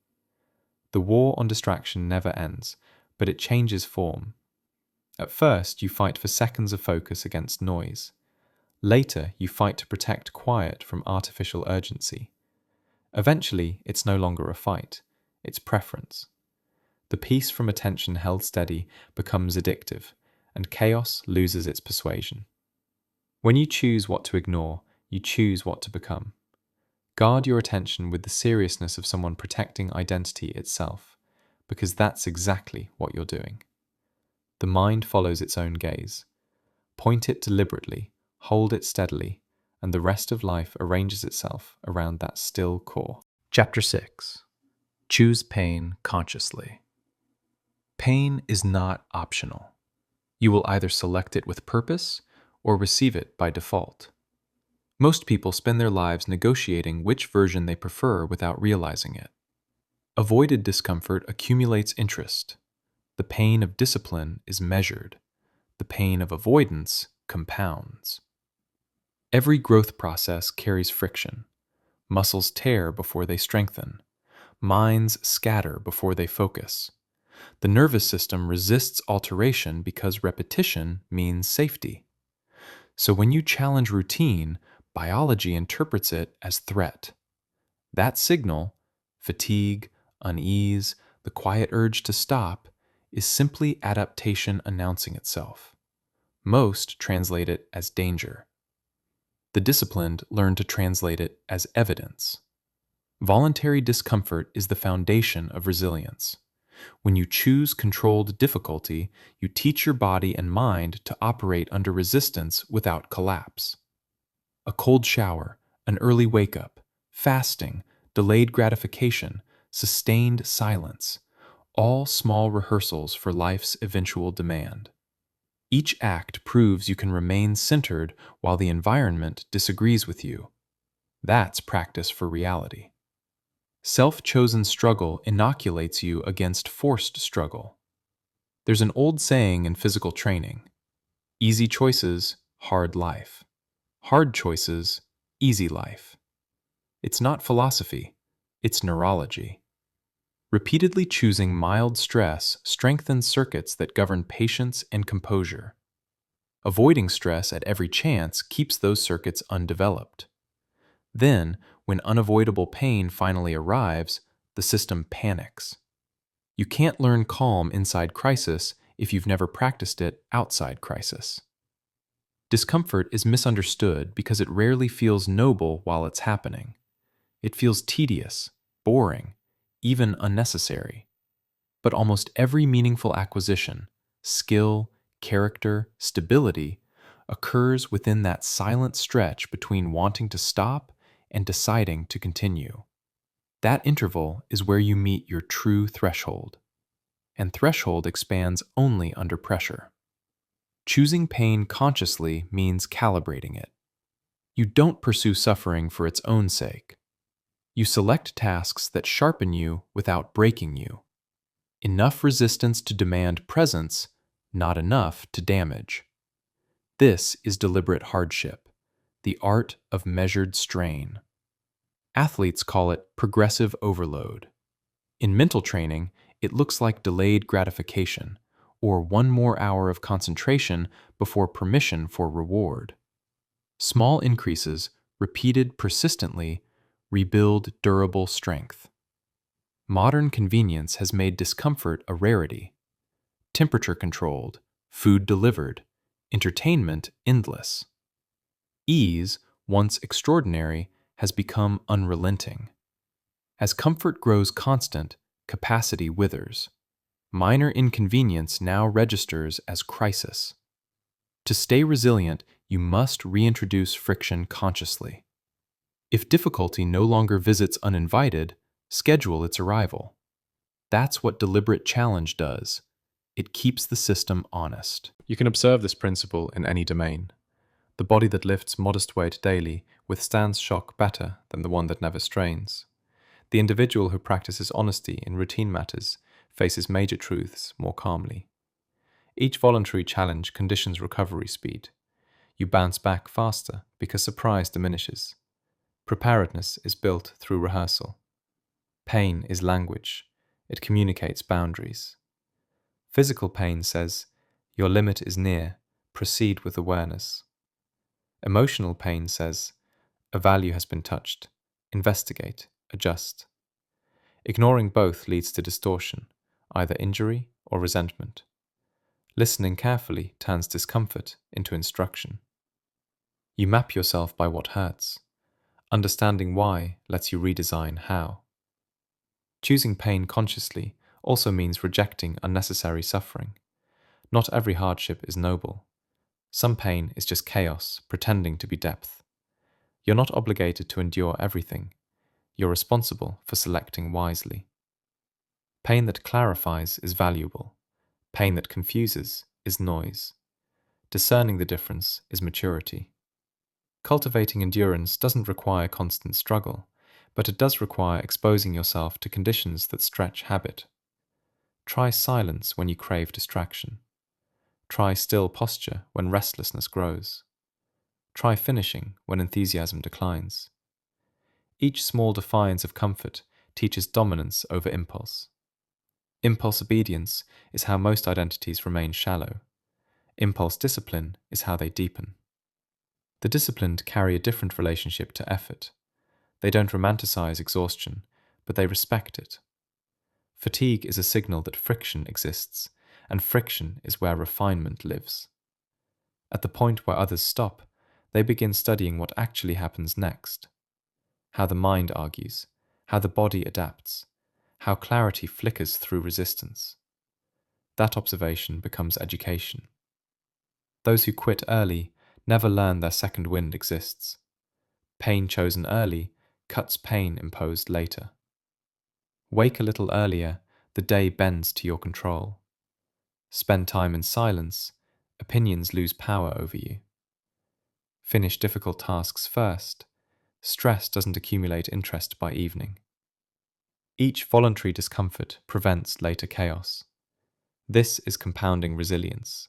The war on distraction never ends, but it changes form. At first, you fight for seconds of focus against noise. Later, you fight to protect quiet from artificial urgency. Eventually, it's no longer a fight, it's preference. The peace from attention held steady becomes addictive, and chaos loses its persuasion. When you choose what to ignore, you choose what to become. Guard your attention with the seriousness of someone protecting identity itself, because that's exactly what you're doing. The mind follows its own gaze. Point it deliberately, hold it steadily, and the rest of life arranges itself around that still core. Chapter 6. Choose pain consciously. Pain is not optional. You will either select it with purpose or receive it by default. Most people spend their lives negotiating which version they prefer without realizing it. Avoided discomfort accumulates interest. The pain of discipline is measured. The pain of avoidance compounds. Every growth process carries friction. Muscles tear before they strengthen. Minds scatter before they focus. The nervous system resists alteration because repetition means safety. So when you challenge routine, biology interprets it as threat. That signal, fatigue, unease, the quiet urge to stop, is simply adaptation announcing itself. Most translate it as danger. The disciplined learn to translate it as evidence. Voluntary discomfort is the foundation of resilience. When you choose controlled difficulty, you teach your body and mind to operate under resistance without collapse. A cold shower, an early wake-up, fasting, delayed gratification, sustained silence, all small rehearsals for life's eventual demand. Each act proves you can remain centered while the environment disagrees with you. That's practice for reality. Self-chosen struggle inoculates you against forced struggle. There's an old saying in physical training: easy choices, hard life. Hard choices, easy life. It's not philosophy, it's neurology. Repeatedly choosing mild stress strengthens circuits that govern patience and composure. Avoiding stress at every chance keeps those circuits undeveloped. Then, when unavoidable pain finally arrives, the system panics. You can't learn calm inside crisis if you've never practiced it outside crisis. Discomfort is misunderstood because it rarely feels noble while it's happening. It feels tedious, boring, even unnecessary. But almost every meaningful acquisition, skill, character, stability, occurs within that silent stretch between wanting to stop and deciding to continue. That interval is where you meet your true threshold. And threshold expands only under pressure. Choosing pain consciously means calibrating it. You don't pursue suffering for its own sake. You select tasks that sharpen you without breaking you. Enough resistance to demand presence, not enough to damage. This is deliberate hardship, the art of measured strain. Athletes call it progressive overload. In mental training, it looks like delayed gratification, or one more hour of concentration before permission for reward. Small increases, repeated persistently, rebuild durable strength. Modern convenience has made discomfort a rarity. Temperature controlled, food delivered, entertainment endless. Ease, once extraordinary, has become unrelenting. As comfort grows constant, capacity withers. Minor inconvenience now registers as crisis. To stay resilient, you must reintroduce friction consciously. If difficulty no longer visits uninvited, schedule its arrival. That's what deliberate challenge does. It keeps the system honest. You can observe this principle in any domain. The body that lifts modest weight daily withstands shock better than the one that never strains. The individual who practices honesty in routine matters faces major truths more calmly. Each voluntary challenge conditions recovery speed. You bounce back faster because surprise diminishes. Preparedness is built through rehearsal. Pain is language. It communicates boundaries. Physical pain says, your limit is near, proceed with awareness. Emotional pain says, a value has been touched, investigate, adjust. Ignoring both leads to distortion, either injury or resentment. Listening carefully turns discomfort into instruction. You map yourself by what hurts. Understanding why lets you redesign how. Choosing pain consciously also means rejecting unnecessary suffering. Not every hardship is noble. Some pain is just chaos pretending to be depth. You're not obligated to endure everything. You're responsible for selecting wisely. Pain that clarifies is valuable. Pain that confuses is noise. Discerning the difference is maturity. Cultivating endurance doesn't require constant struggle, but it does require exposing yourself to conditions that stretch habit. Try silence when you crave distraction. Try still posture when restlessness grows. Try finishing when enthusiasm declines. Each small defiance of comfort teaches dominance over impulse. Impulse obedience is how most identities remain shallow. Impulse discipline is how they deepen. The disciplined carry a different relationship to effort. They don't romanticize exhaustion, but they respect it. Fatigue is a signal that friction exists, and friction is where refinement lives. At the point where others stop, they begin studying what actually happens next. How the mind argues, how the body adapts, how clarity flickers through resistance. That observation becomes education. Those who quit early never learn their second wind exists. Pain chosen early cuts pain imposed later. Wake a little earlier, the day bends to your control. Spend time in silence, opinions lose power over you. Finish difficult tasks first. Stress doesn't accumulate interest by evening. Each voluntary discomfort prevents later chaos. This is compounding resilience.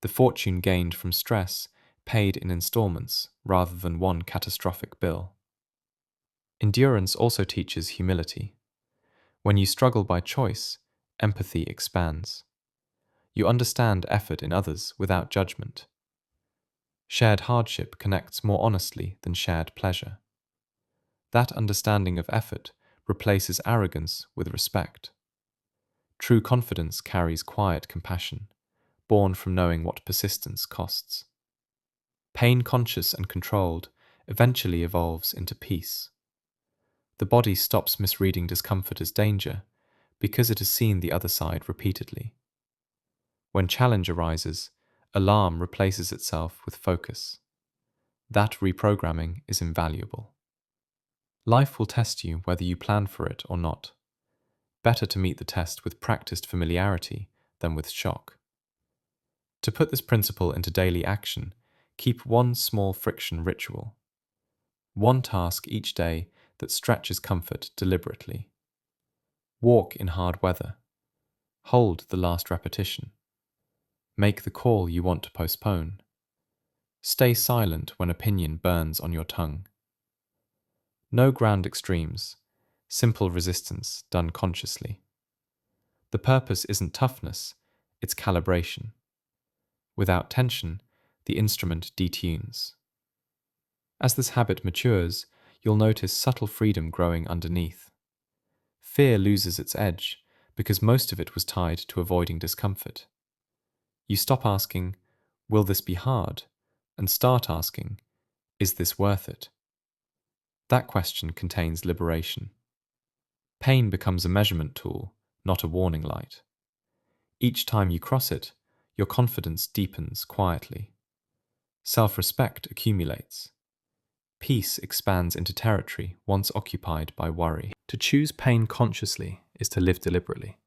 The fortune gained from stress paid in installments rather than one catastrophic bill. Endurance also teaches humility. When you struggle by choice, empathy expands. You understand effort in others without judgment. Shared hardship connects more honestly than shared pleasure. That understanding of effort replaces arrogance with respect. True confidence carries quiet compassion, born from knowing what persistence costs. Pain conscious and controlled eventually evolves into peace. The body stops misreading discomfort as danger because it has seen the other side repeatedly. When challenge arises, alarm replaces itself with focus. That reprogramming is invaluable. Life will test you whether you plan for it or not. Better to meet the test with practiced familiarity than with shock. To put this principle into daily action, keep one small friction ritual. One task each day that stretches comfort deliberately. Walk in hard weather. Hold the last repetition. Make the call you want to postpone. Stay silent when opinion burns on your tongue. No grand extremes, simple resistance done consciously. The purpose isn't toughness, it's calibration. Without tension, the instrument detunes. As this habit matures, you'll notice subtle freedom growing underneath. Fear loses its edge because most of it was tied to avoiding discomfort. You stop asking, "Will this be hard?" and start asking, "Is this worth it?" That question contains liberation. Pain becomes a measurement tool, not a warning light. Each time you cross it, your confidence deepens quietly. Self-respect accumulates. Peace expands into territory once occupied by worry. To choose pain consciously is to live deliberately.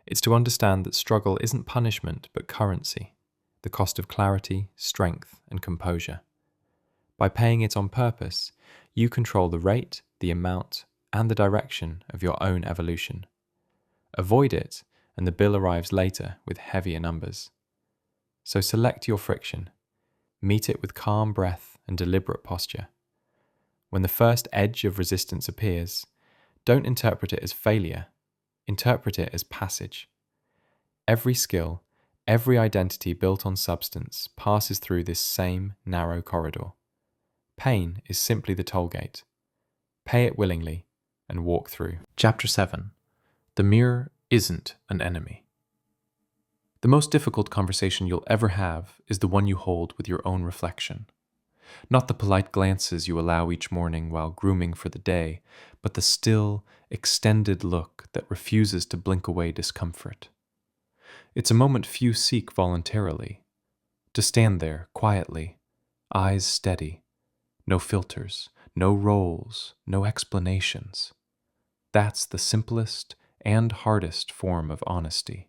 It's to understand that struggle isn't punishment but currency, the cost of clarity, strength, and composure. By paying it on purpose, you control the rate, the amount, and the direction of your own evolution. Avoid it, and the bill arrives later with heavier numbers. So select your friction. Meet it with calm breath and deliberate posture. When the first edge of resistance appears, don't interpret it as failure. Interpret it as passage. Every skill, every identity built on substance passes through this same narrow corridor. Pain is simply the toll gate. Pay it willingly and walk through. Chapter 7. The mirror isn't an enemy. The most difficult conversation you'll ever have is the one you hold with your own reflection. Not the polite glances you allow each morning while grooming for the day, but the still, extended look that refuses to blink away discomfort. It's a moment few seek voluntarily. To stand there quietly, eyes steady, no filters, no roles, no explanations. That's the simplest and hardest form of honesty.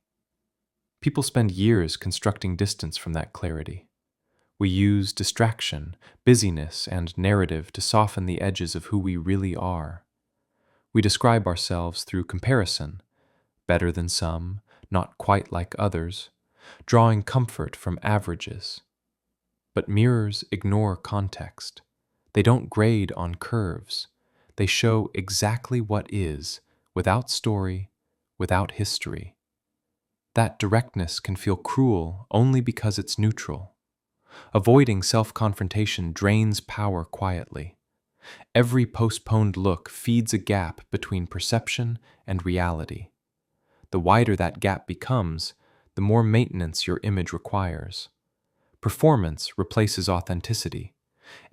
People spend years constructing distance from that clarity. We use distraction, busyness, and narrative to soften the edges of who we really are. We describe ourselves through comparison, better than some, not quite like others, drawing comfort from averages. But mirrors ignore context. They don't grade on curves. They show exactly what is, without story, without history. That directness can feel cruel only because it's neutral. Avoiding self-confrontation drains power quietly. Every postponed look feeds a gap between perception and reality. The wider that gap becomes, the more maintenance your image requires. Performance replaces authenticity.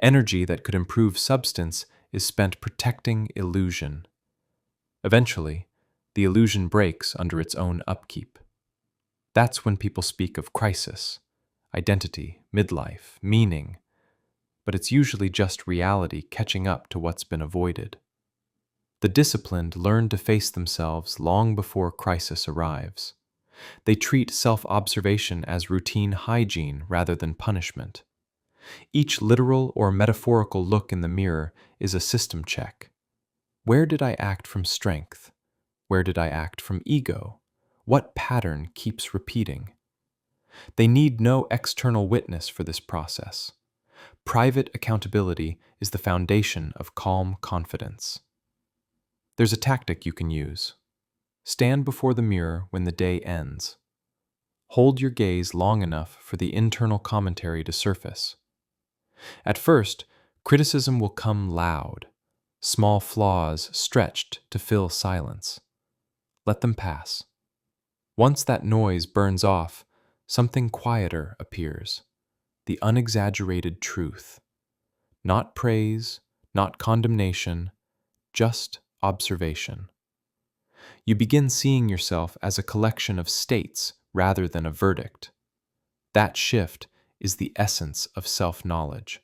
Energy that could improve substance is spent protecting illusion. Eventually, the illusion breaks under its own upkeep. That's when people speak of crisis, identity, midlife, meaning, but it's usually just reality catching up to what's been avoided. The disciplined learn to face themselves long before crisis arrives. They treat self-observation as routine hygiene rather than punishment. Each literal or metaphorical look in the mirror is a system check. Where did I act from strength? Where did I act from ego? What pattern keeps repeating? They need no external witness for this process. Private accountability is the foundation of calm confidence. There's a tactic you can use. Stand before the mirror when the day ends. Hold your gaze long enough for the internal commentary to surface. At first, criticism will come loud, small flaws stretched to fill silence. Let them pass. Once that noise burns off, something quieter appears, the unexaggerated truth. Not praise, not condemnation, just observation. You begin seeing yourself as a collection of states rather than a verdict. That shift is the essence of self-knowledge.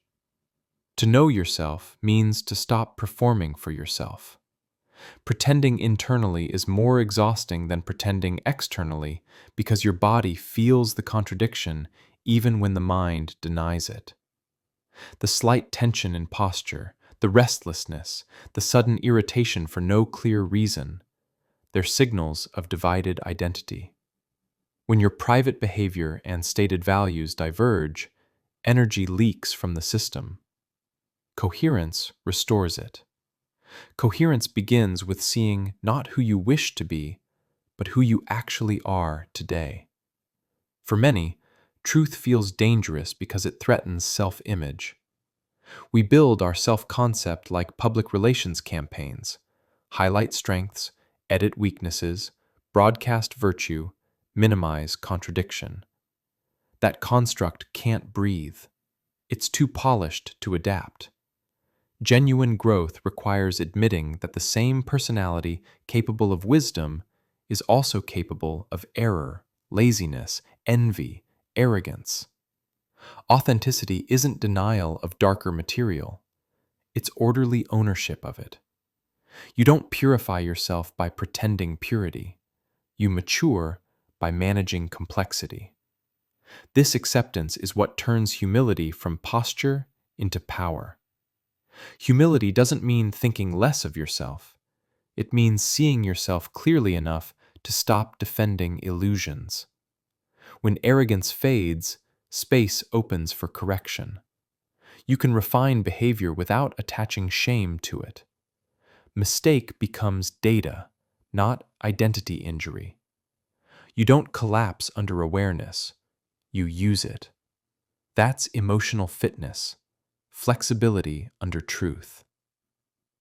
To know yourself means to stop performing for yourself. Pretending internally is more exhausting than pretending externally because your body feels the contradiction even when the mind denies it. The slight tension in posture, the restlessness, the sudden irritation for no clear reason, they're signals of divided identity. When your private behavior and stated values diverge, energy leaks from the system. Coherence restores it. Coherence begins with seeing not who you wish to be, but who you actually are today. For many, truth feels dangerous because it threatens self-image. We build our self-concept like public relations campaigns, highlight strengths, edit weaknesses, broadcast virtue, minimize contradiction. That construct can't breathe. It's too polished to adapt. Genuine growth requires admitting that the same personality capable of wisdom is also capable of error, laziness, envy, arrogance. Authenticity isn't denial of darker material. It's orderly ownership of it. You don't purify yourself by pretending purity. You mature by managing complexity. This acceptance is what turns humility from posture into power. Humility doesn't mean thinking less of yourself. It means seeing yourself clearly enough to stop defending illusions. When arrogance fades, space opens for correction. You can refine behavior without attaching shame to it. Mistake becomes data, not identity injury. You don't collapse under awareness. You use it. That's emotional fitness, flexibility under truth.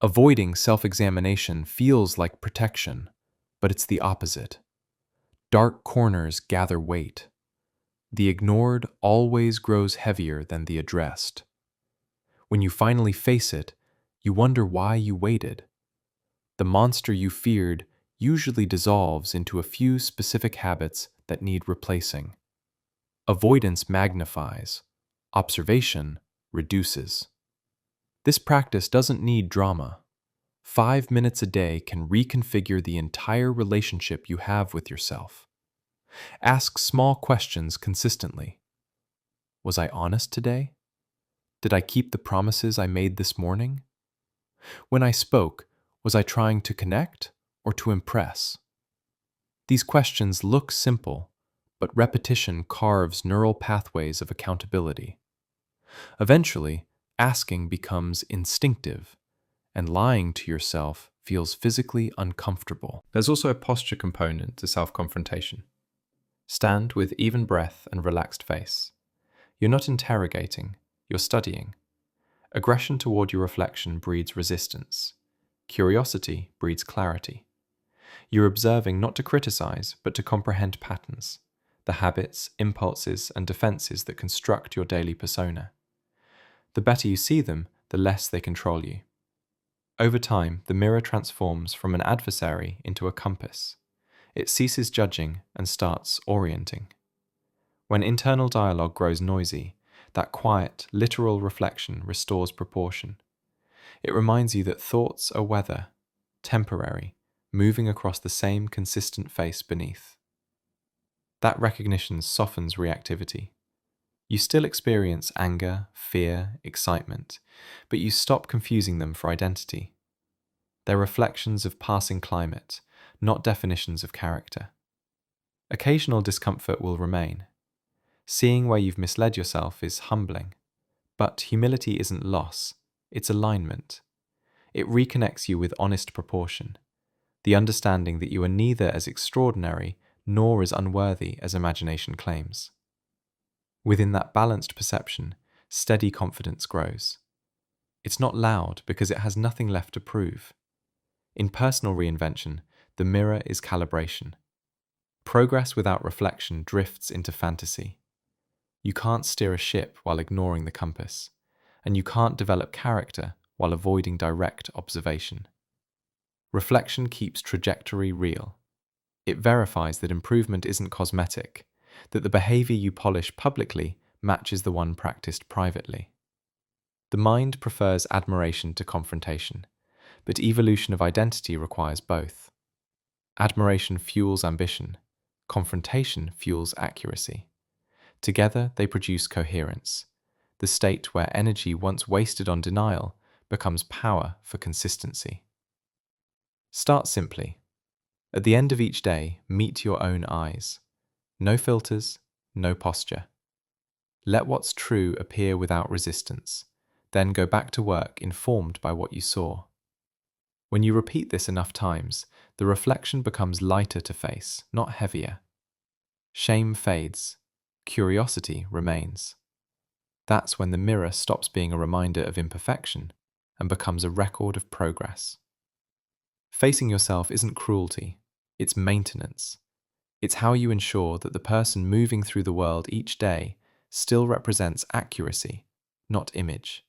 Avoiding self-examination feels like protection, but it's the opposite. Dark corners gather weight. The ignored always grows heavier than the addressed. When you finally face it, you wonder why you waited. The monster you feared usually dissolves into a few specific habits that need replacing. Avoidance magnifies. Observation reduces. This practice doesn't need drama. 5 minutes a day can reconfigure the entire relationship you have with yourself. Ask small questions consistently. Was I honest today? Did I keep the promises I made this morning? When I spoke, was I trying to connect or to impress? These questions look simple, but repetition carves neural pathways of accountability. Eventually, asking becomes instinctive, and lying to yourself feels physically uncomfortable. There's also a posture component to self-confrontation. Stand with even breath and relaxed face. You're not interrogating, you're studying. Aggression toward your reflection breeds resistance. Curiosity breeds clarity. You're observing not to criticize, but to comprehend patterns, the habits, impulses, and defenses that construct your daily persona. The better you see them, the less they control you. Over time, the mirror transforms from an adversary into a compass. It ceases judging and starts orienting. When internal dialogue grows noisy, that quiet, literal reflection restores proportion. It reminds you that thoughts are weather, temporary, moving across the same consistent face beneath. That recognition softens reactivity. You still experience anger, fear, excitement, but you stop confusing them for identity. They're reflections of passing climate, not definitions of character. Occasional discomfort will remain. Seeing where you've misled yourself is humbling. But humility isn't loss, it's alignment. It reconnects you with honest proportion, the understanding that you are neither as extraordinary nor as unworthy as imagination claims. Within that balanced perception, steady confidence grows. It's not loud because it has nothing left to prove. In personal reinvention, the mirror is calibration. Progress without reflection drifts into fantasy. You can't steer a ship while ignoring the compass, and you can't develop character while avoiding direct observation. Reflection keeps trajectory real. It verifies that improvement isn't cosmetic, that the behavior you polish publicly matches the one practiced privately. The mind prefers admiration to confrontation, but evolution of identity requires both. Admiration fuels ambition, confrontation fuels accuracy. Together, they produce coherence, the state where energy once wasted on denial becomes power for consistency. Start simply. At the end of each day, meet your own eyes. No filters, no posture. Let what's true appear without resistance, then go back to work informed by what you saw. When you repeat this enough times, the reflection becomes lighter to face, not heavier. Shame fades. Curiosity remains. That's when the mirror stops being a reminder of imperfection and becomes a record of progress. Facing yourself isn't cruelty, it's maintenance. It's how you ensure that the person moving through the world each day still represents accuracy, not image.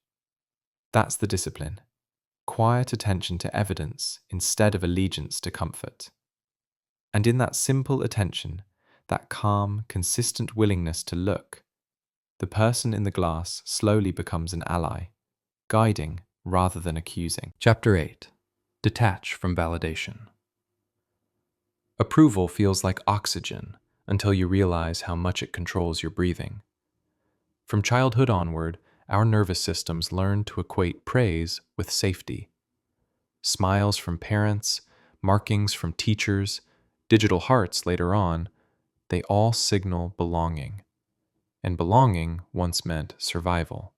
That's the discipline. Quiet attention to evidence instead of allegiance to comfort. And in that simple attention, that calm, consistent willingness to look, the person in the glass slowly becomes an ally, guiding rather than accusing. Chapter 8. Detach from validation. Approval feels like oxygen until you realize how much it controls your breathing. From childhood onward, our nervous systems learn to equate praise with safety. Smiles from parents, markings from teachers, digital hearts later on, they all signal belonging. And belonging once meant survival.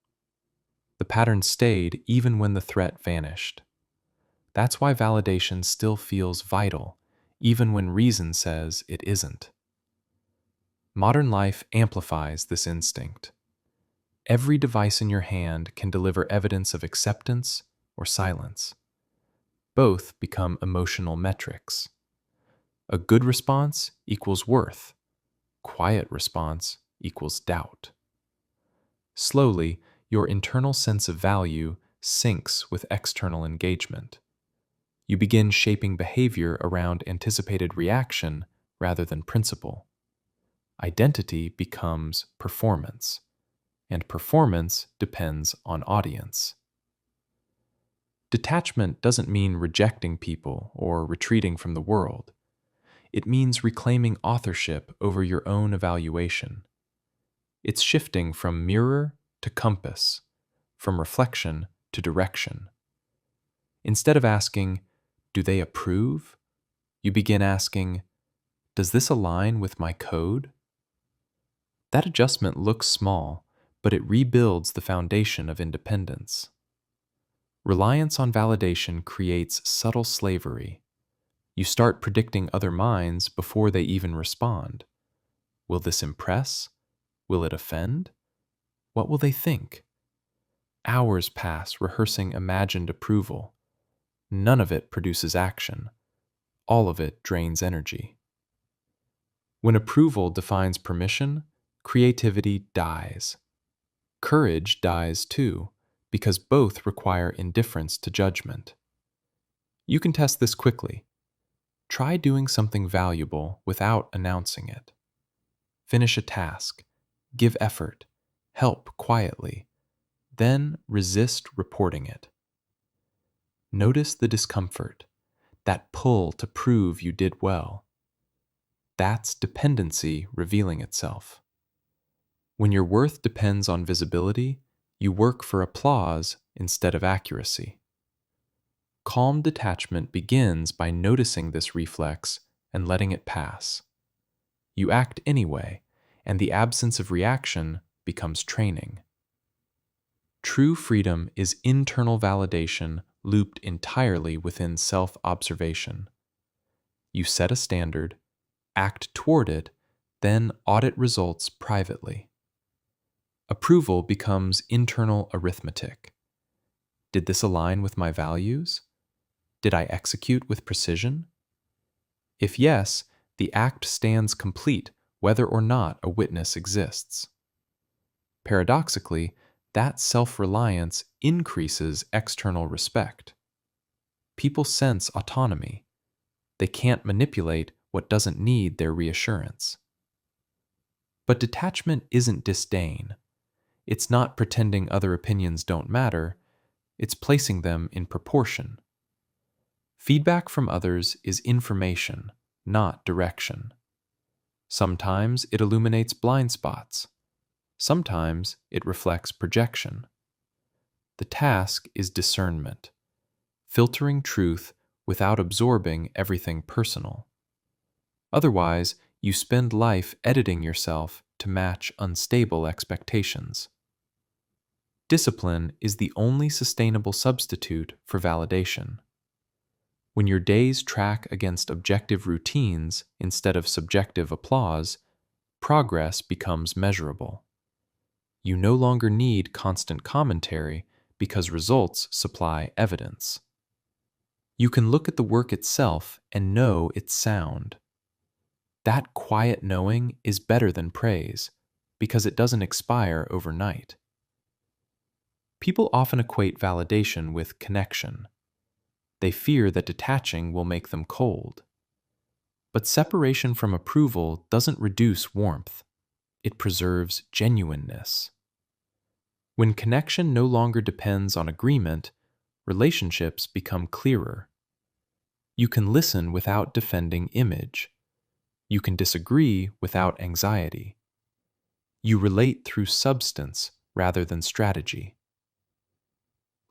The pattern stayed even when the threat vanished. That's why validation still feels vital, even when reason says it isn't. Modern life amplifies this instinct. Every device in your hand can deliver evidence of acceptance or silence. Both become emotional metrics. A good response equals worth. Quiet response equals doubt. Slowly, your internal sense of value syncs with external engagement. You begin shaping behavior around anticipated reaction rather than principle. Identity becomes performance, and performance depends on audience. Detachment doesn't mean rejecting people or retreating from the world. It means reclaiming authorship over your own evaluation. It's shifting from mirror to compass, from reflection to direction. Instead of asking, "Do they approve?" you begin asking, "Does this align with my code?" That adjustment looks small, but it rebuilds the foundation of independence. Reliance on validation creates subtle slavery. You start predicting other minds before they even respond. Will this impress? Will it offend? What will they think? Hours pass rehearsing imagined approval. None of it produces action. All of it drains energy. When approval defines permission, creativity dies. Courage dies too, because both require indifference to judgment. You can test this quickly. Try doing something valuable without announcing it. Finish a task, give effort, help quietly, then resist reporting it. Notice the discomfort, that pull to prove you did well. That's dependency revealing itself. When your worth depends on visibility, you work for applause instead of accuracy. Calm detachment begins by noticing this reflex and letting it pass. You act anyway, and the absence of reaction becomes training. True freedom is internal validation looped entirely within self-observation. You set a standard, act toward it, then audit results privately. Approval becomes internal arithmetic. Did this align with my values? Did I execute with precision? If yes, the act stands complete whether or not a witness exists. Paradoxically, that self-reliance increases external respect. People sense autonomy. They can't manipulate what doesn't need their reassurance. But detachment isn't disdain. It's not pretending other opinions don't matter. It's placing them in proportion. Feedback from others is information, not direction. Sometimes it illuminates blind spots. Sometimes it reflects projection. The task is discernment, filtering truth without absorbing everything personal. Otherwise, you spend life editing yourself to match unstable expectations. Discipline is the only sustainable substitute for validation. When your days track against objective routines instead of subjective applause, progress becomes measurable. You no longer need constant commentary because results supply evidence. You can look at the work itself and know it's sound. That quiet knowing is better than praise because it doesn't expire overnight. People often equate validation with connection. They fear that detaching will make them cold. But separation from approval doesn't reduce warmth. It preserves genuineness. When connection no longer depends on agreement, relationships become clearer. You can listen without defending image. You can disagree without anxiety. You relate through substance rather than strategy.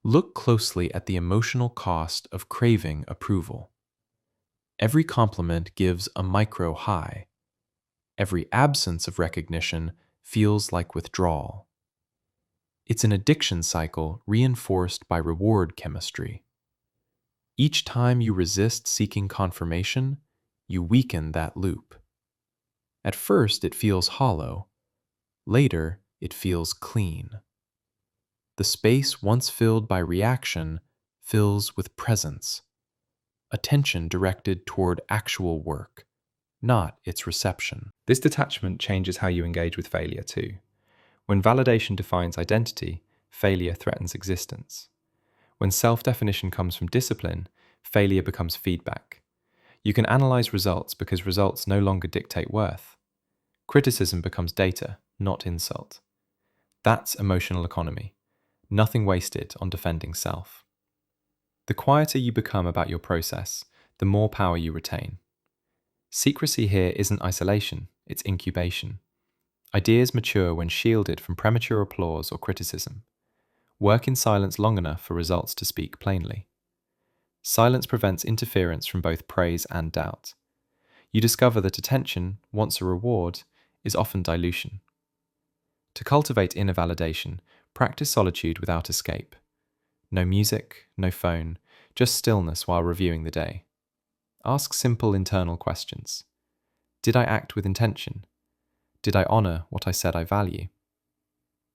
Look closely at the emotional cost of craving approval. Every compliment gives a micro high. Every absence of recognition feels like withdrawal. It's an addiction cycle reinforced by reward chemistry. Each time you resist seeking confirmation, you weaken that loop. At first, it feels hollow. Later, it feels clean. The space once filled by reaction fills with presence, attention directed toward actual work, not its reception. This detachment changes how you engage with failure too. When validation defines identity, failure threatens existence. When self-definition comes from discipline, failure becomes feedback. You can analyze results because results no longer dictate worth. Criticism becomes data, not insult. That's emotional economy. Nothing wasted on defending self. The quieter you become about your process, the more power you retain. Secrecy here isn't isolation, it's incubation. Ideas mature when shielded from premature applause or criticism. Work in silence long enough for results to speak plainly. Silence prevents interference from both praise and doubt. You discover that attention, once a reward, is often dilution. To cultivate inner validation, practice solitude without escape. No music, no phone, just stillness while reviewing the day. Ask simple internal questions. Did I act with intention? Did I honor what I said I value?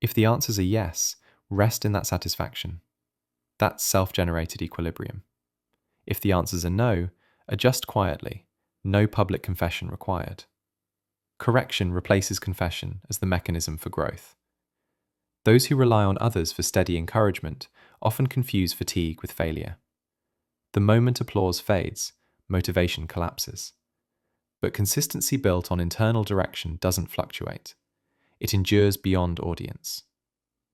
If the answers are yes, rest in that satisfaction. That's self-generated equilibrium. If the answers are no, adjust quietly. No public confession required. Correction replaces confession as the mechanism for growth. Those who rely on others for steady encouragement often confuse fatigue with failure. The moment applause fades, motivation collapses. But consistency built on internal direction doesn't fluctuate. It endures beyond audience.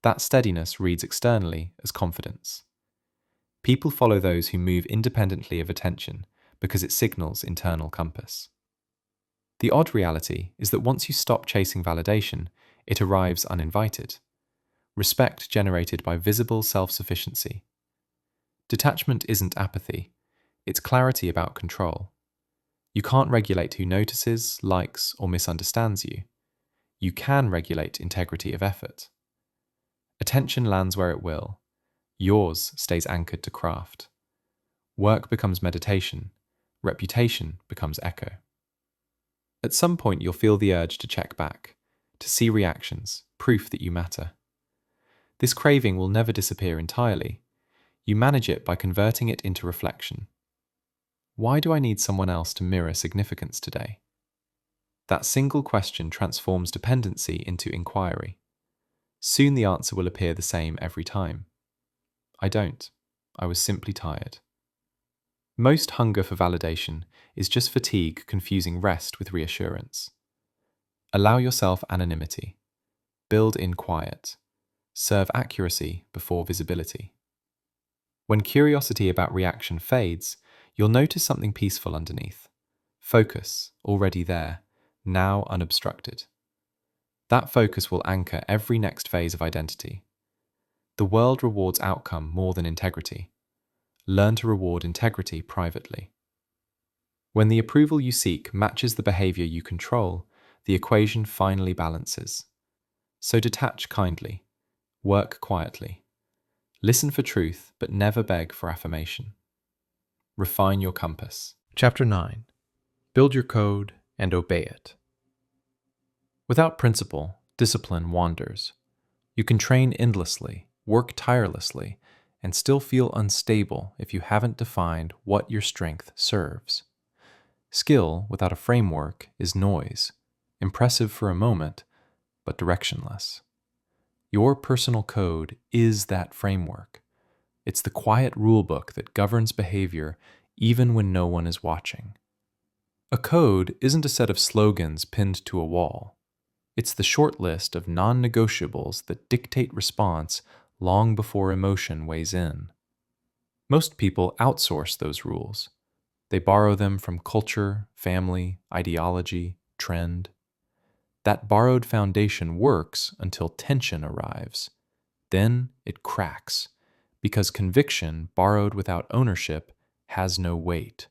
That steadiness reads externally as confidence. People follow those who move independently of attention because it signals internal compass. The odd reality is that once you stop chasing validation, it arrives uninvited. Respect generated by visible self-sufficiency. Detachment isn't apathy, it's clarity about control. You can't regulate who notices, likes, or misunderstands you. You can regulate integrity of effort. Attention lands where it will. Yours stays anchored to craft. Work becomes meditation. Reputation becomes echo. At some point, you'll feel the urge to check back, to see reactions, proof that you matter. This craving will never disappear entirely. You manage it by converting it into reflection. Why do I need someone else to mirror significance today? That single question transforms dependency into inquiry. Soon the answer will appear the same every time. I don't. I was simply tired. Most hunger for validation is just fatigue confusing rest with reassurance. Allow yourself anonymity. Build in quiet. Serve accuracy before visibility. When curiosity about reaction fades, you'll notice something peaceful underneath. Focus, already there, now unobstructed. That focus will anchor every next phase of identity. The world rewards outcome more than integrity. Learn to reward integrity privately. When the approval you seek matches the behavior you control, the equation finally balances. So detach kindly. Work quietly. Listen for truth, but never beg for affirmation. Refine your compass. Chapter 9. Build your code and obey it. Without principle, discipline wanders. You can train endlessly, work tirelessly, and still feel unstable if you haven't defined what your strength serves. Skill without a framework is noise, impressive for a moment, but directionless. Your personal code is that framework. It's the quiet rulebook that governs behavior even when no one is watching. A code isn't a set of slogans pinned to a wall. It's the short list of non-negotiables that dictate response long before emotion weighs in. Most people outsource those rules. They borrow them from culture, family, ideology, trend. That borrowed foundation works until tension arrives. Then it cracks, because conviction borrowed without ownership has no weight.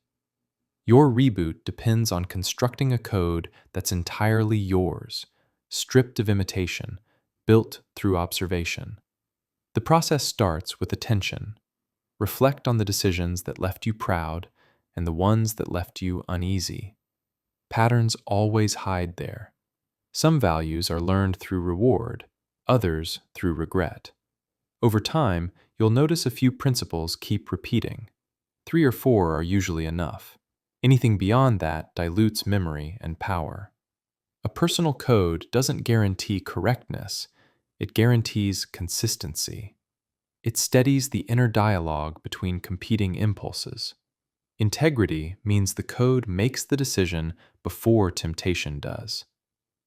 Your reboot depends on constructing a code that's entirely yours, stripped of imitation, built through observation. The process starts with attention. Reflect on the decisions that left you proud and the ones that left you uneasy. Patterns always hide there. Some values are learned through reward, others through regret. Over time, you'll notice a few principles keep repeating. 3 or 4 are usually enough. Anything beyond that dilutes memory and power. A personal code doesn't guarantee correctness, it guarantees consistency. It steadies the inner dialogue between competing impulses. Integrity means the code makes the decision before temptation does.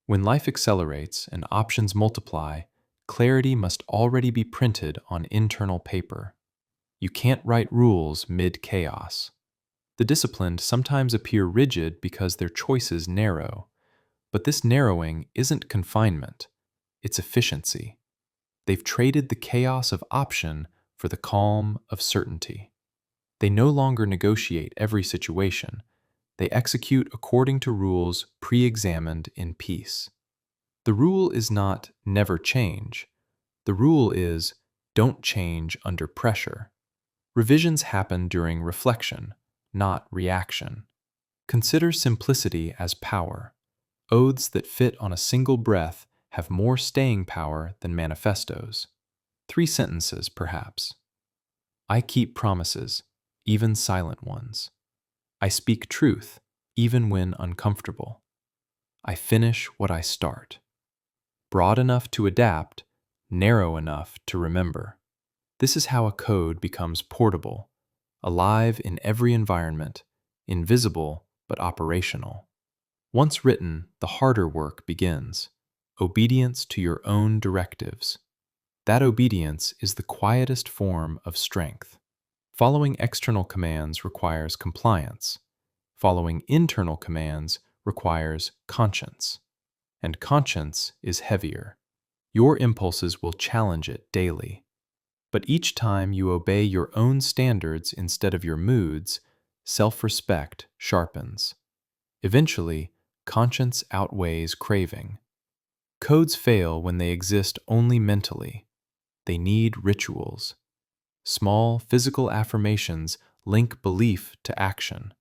When life accelerates and options multiply, clarity must already be printed on internal paper. You can't write rules mid-chaos. The disciplined sometimes appear rigid because their choices narrow, but this narrowing isn't confinement, it's efficiency. They've traded the chaos of option for the calm of certainty. They no longer negotiate every situation. They execute according to rules pre-examined in peace. The rule is not never change. The rule is don't change under pressure. Revisions happen during reflection, not reaction. Consider simplicity as power. Oaths that fit on a single breath have more staying power than manifestos. 3 sentences, perhaps. I keep promises, even silent ones. I speak truth, even when uncomfortable. I finish what I start. Broad enough to adapt, narrow enough to remember. This is how a code becomes portable, alive in every environment, invisible but operational. Once written, the harder work begins. Obedience to your own directives. That obedience is the quietest form of strength. Following external commands requires compliance. Following internal commands requires conscience, and conscience is heavier. Your impulses will challenge it daily. But each time you obey your own standards instead of your moods, self-respect sharpens. Eventually, conscience outweighs craving. Codes fail when they exist only mentally. They need rituals. Small physical affirmations link belief to action.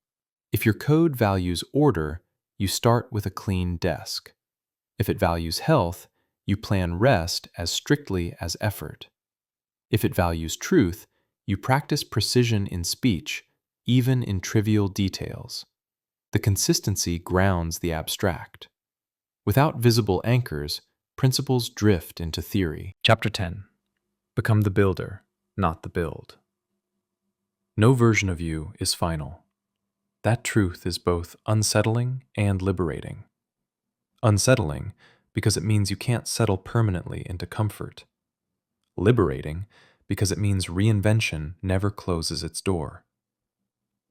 If your code values order, you start with a clean desk. If it values health, you plan rest as strictly as effort. If it values truth, you practice precision in speech, even in trivial details. The consistency grounds the abstract. Without visible anchors, principles drift into theory. Chapter 10. Become the builder, not the build. No version of you is final. That truth is both unsettling and liberating. Unsettling because it means you can't settle permanently into comfort. Liberating because it means reinvention never closes its door.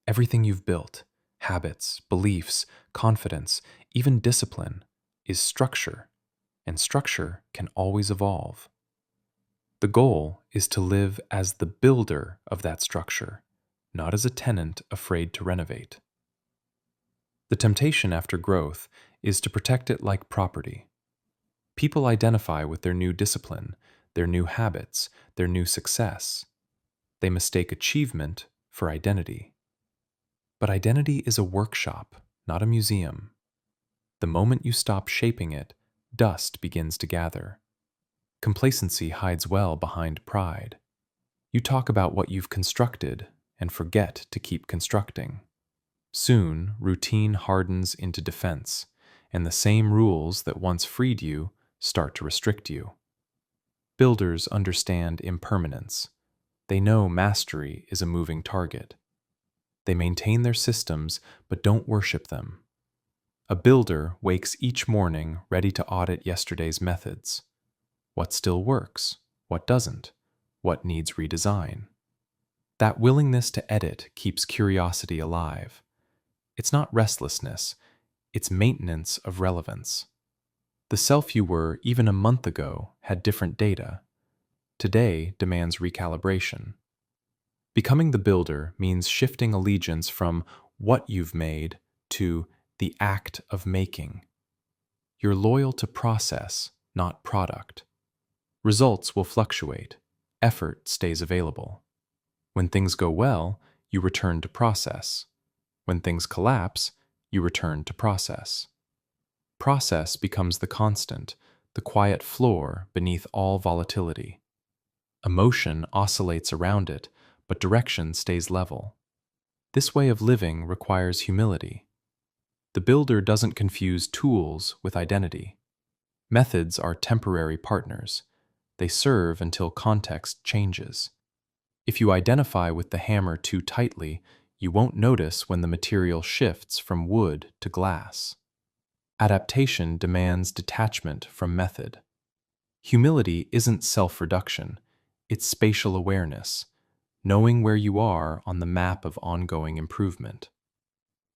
Everything you've built, habits, beliefs, confidence, even discipline, is structure, and structure can always evolve. The goal is to live as the builder of that structure, not as a tenant afraid to renovate. The temptation after growth is to protect it like property. People identify with their new discipline, their new habits, their new success. They mistake achievement for identity. But identity is a workshop, not a museum. The moment you stop shaping it, dust begins to gather. Complacency hides well behind pride. You talk about what you've constructed and forget to keep constructing. Soon, routine hardens into defense, and the same rules that once freed you start to restrict you. Builders understand impermanence. They know mastery is a moving target. They maintain their systems but don't worship them. A builder wakes each morning ready to audit yesterday's methods. What still works? What doesn't? What needs redesign? That willingness to edit keeps curiosity alive. It's not restlessness, it's maintenance of relevance. The self you were even a month ago had different data. Today demands recalibration. Becoming the builder means shifting allegiance from what you've made to the act of making. You're loyal to process, not product. Results will fluctuate. Effort stays available. When things go well, you return to process. When things collapse, you return to process. Process becomes the constant, the quiet floor beneath all volatility. Emotion oscillates around it, but direction stays level. This way of living requires humility. The builder doesn't confuse tools with identity. Methods are temporary partners. They serve until context changes. If you identify with the hammer too tightly, you won't notice when the material shifts from wood to glass. Adaptation demands detachment from method. Humility isn't self-reduction, it's spatial awareness, knowing where you are on the map of ongoing improvement.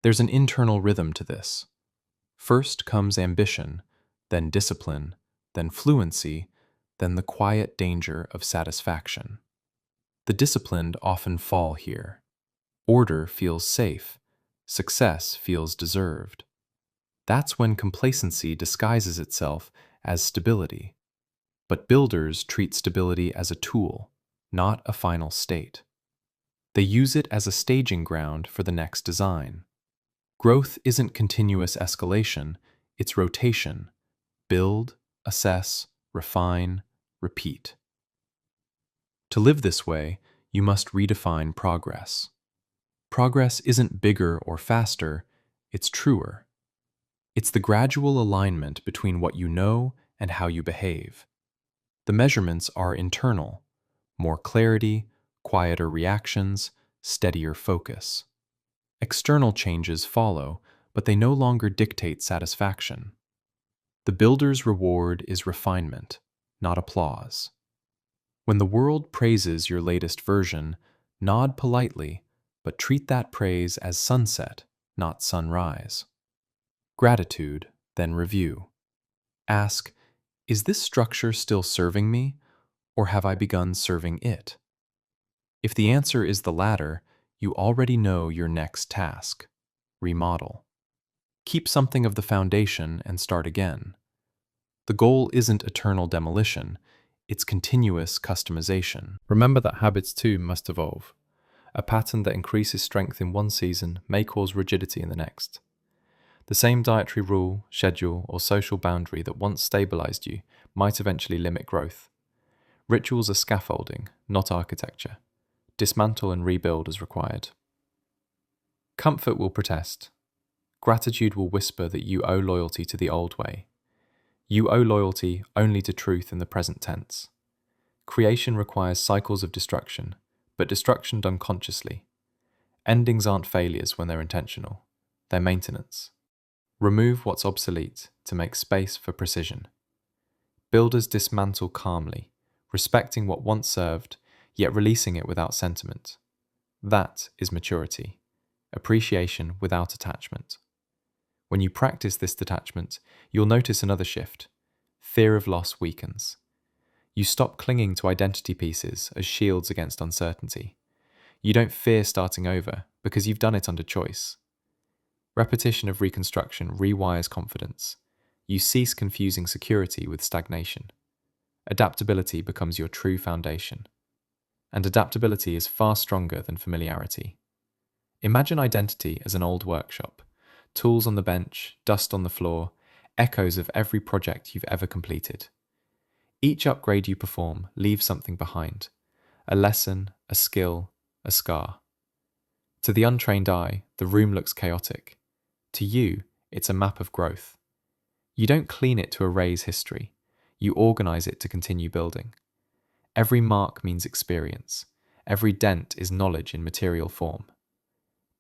There's an internal rhythm to this. First comes ambition, then discipline, then fluency, then the quiet danger of satisfaction. The disciplined often fall here. Order feels safe. Success feels deserved. That's when complacency disguises itself as stability. But builders treat stability as a tool, not a final state. They use it as a staging ground for the next design. Growth isn't continuous escalation, it's rotation. Build, assess, refine, repeat. To live this way, you must redefine progress. Progress isn't bigger or faster, it's truer. It's the gradual alignment between what you know and how you behave. The measurements are internal: more clarity, quieter reactions, steadier focus. External changes follow, but they no longer dictate satisfaction. The builder's reward is refinement, not applause. When the world praises your latest version, nod politely, but treat that praise as sunset, not sunrise. Gratitude, then review. Ask, is this structure still serving me, or have I begun serving it? If the answer is the latter, you already know your next task. Remodel. Keep something of the foundation and start again. The goal isn't eternal demolition, it's continuous customization. Remember that habits too must evolve. A pattern that increases strength in one season may cause rigidity in the next. The same dietary rule, schedule, or social boundary that once stabilized you might eventually limit growth. Rituals are scaffolding, not architecture. Dismantle and rebuild as required. Comfort will protest. Gratitude will whisper that you owe loyalty to the old way. You owe loyalty only to truth in the present tense. Creation requires cycles of destruction, but destruction done consciously. Endings aren't failures when they're intentional. They're maintenance. Remove what's obsolete to make space for precision. Builders dismantle calmly, respecting what once served, yet releasing it without sentiment. That is maturity, appreciation without attachment. When you practice this detachment, you'll notice another shift. Fear of loss weakens. You stop clinging to identity pieces as shields against uncertainty. You don't fear starting over because you've done it under choice. Repetition of reconstruction rewires confidence. You cease confusing security with stagnation. Adaptability becomes your true foundation. And adaptability is far stronger than familiarity. Imagine identity as an old workshop. Tools on the bench, dust on the floor, echoes of every project you've ever completed. Each upgrade you perform leaves something behind. A lesson, a skill, a scar. To the untrained eye, the room looks chaotic. To you, it's a map of growth. You don't clean it to erase history. You organize it to continue building. Every mark means experience. Every dent is knowledge in material form.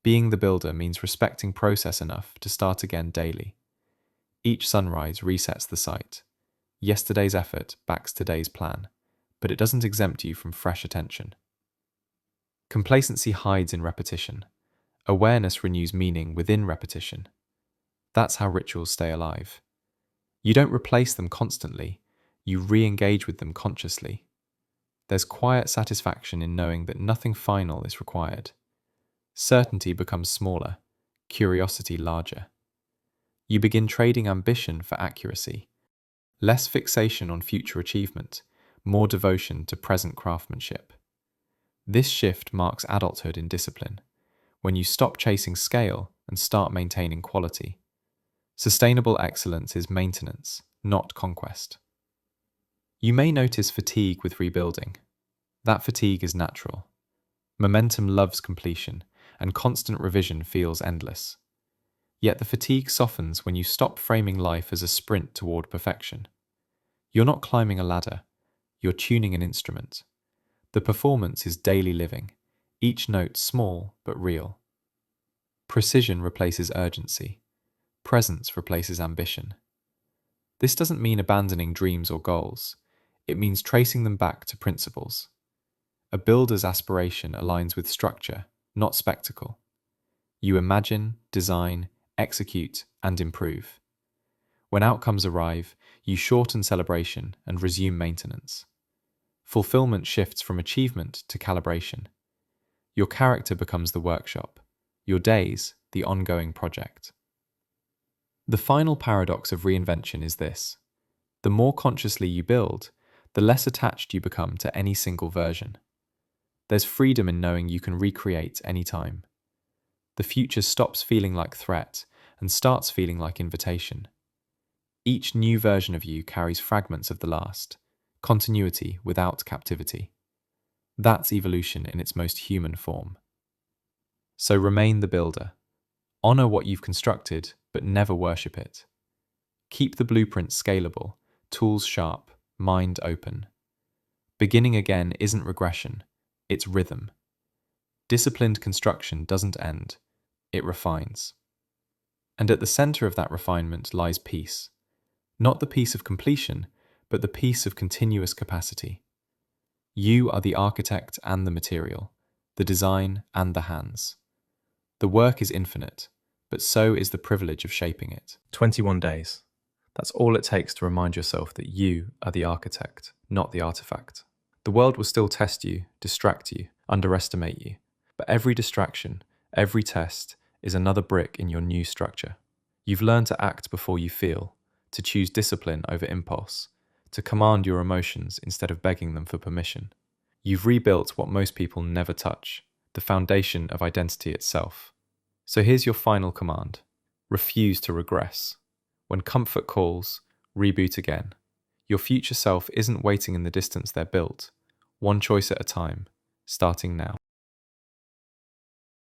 Being the builder means respecting process enough to start again daily. Each sunrise resets the site. Yesterday's effort backs today's plan, but it doesn't exempt you from fresh attention. Complacency hides in repetition. Awareness renews meaning within repetition. That's how rituals stay alive. You don't replace them constantly, you re-engage with them consciously. There's quiet satisfaction in knowing that nothing final is required. Certainty becomes smaller, curiosity larger. You begin trading ambition for accuracy. Less fixation on future achievement, more devotion to present craftsmanship. This shift marks adulthood in discipline, when you stop chasing scale and start maintaining quality. Sustainable excellence is maintenance, not conquest. You may notice fatigue with rebuilding. That fatigue is natural. Momentum loves completion, and constant revision feels endless. Yet the fatigue softens when you stop framing life as a sprint toward perfection. You're not climbing a ladder, you're tuning an instrument. The performance is daily living, each note small but real. Precision replaces urgency. Presence replaces ambition. This doesn't mean abandoning dreams or goals. It means tracing them back to principles. A builder's aspiration aligns with structure, not spectacle. You imagine, design, execute, and improve. When outcomes arrive, you shorten celebration and resume maintenance. Fulfillment shifts from achievement to calibration. Your character becomes the workshop, your days the ongoing project. The final paradox of reinvention is this: the more consciously you build, the less attached you become to any single version. There's freedom in knowing you can recreate any time. The future stops feeling like threat and starts feeling like invitation. Each new version of you carries fragments of the last, continuity without captivity. That's evolution in its most human form. So remain the builder. Honor what you've constructed, but never worship it. Keep the blueprint scalable, tools sharp, mind open. Beginning again isn't regression, it's rhythm. Disciplined construction doesn't end, it refines. And at the center of that refinement lies peace. Not the peace of completion, but the peace of continuous capacity. You are the architect and the material, the design and the hands. The work is infinite, but so is the privilege of shaping it. 21 days. That's all it takes to remind yourself that you are the architect, not the artifact. The world will still test you, distract you, underestimate you, but every distraction, every test is another brick in your new structure. You've learned to act before you feel, to choose discipline over impulse, to command your emotions instead of begging them for permission. You've rebuilt what most people never touch, the foundation of identity itself. So here's your final command. Refuse to regress. When comfort calls, reboot again. Your future self isn't waiting in the distance they're built, one choice at a time, starting now.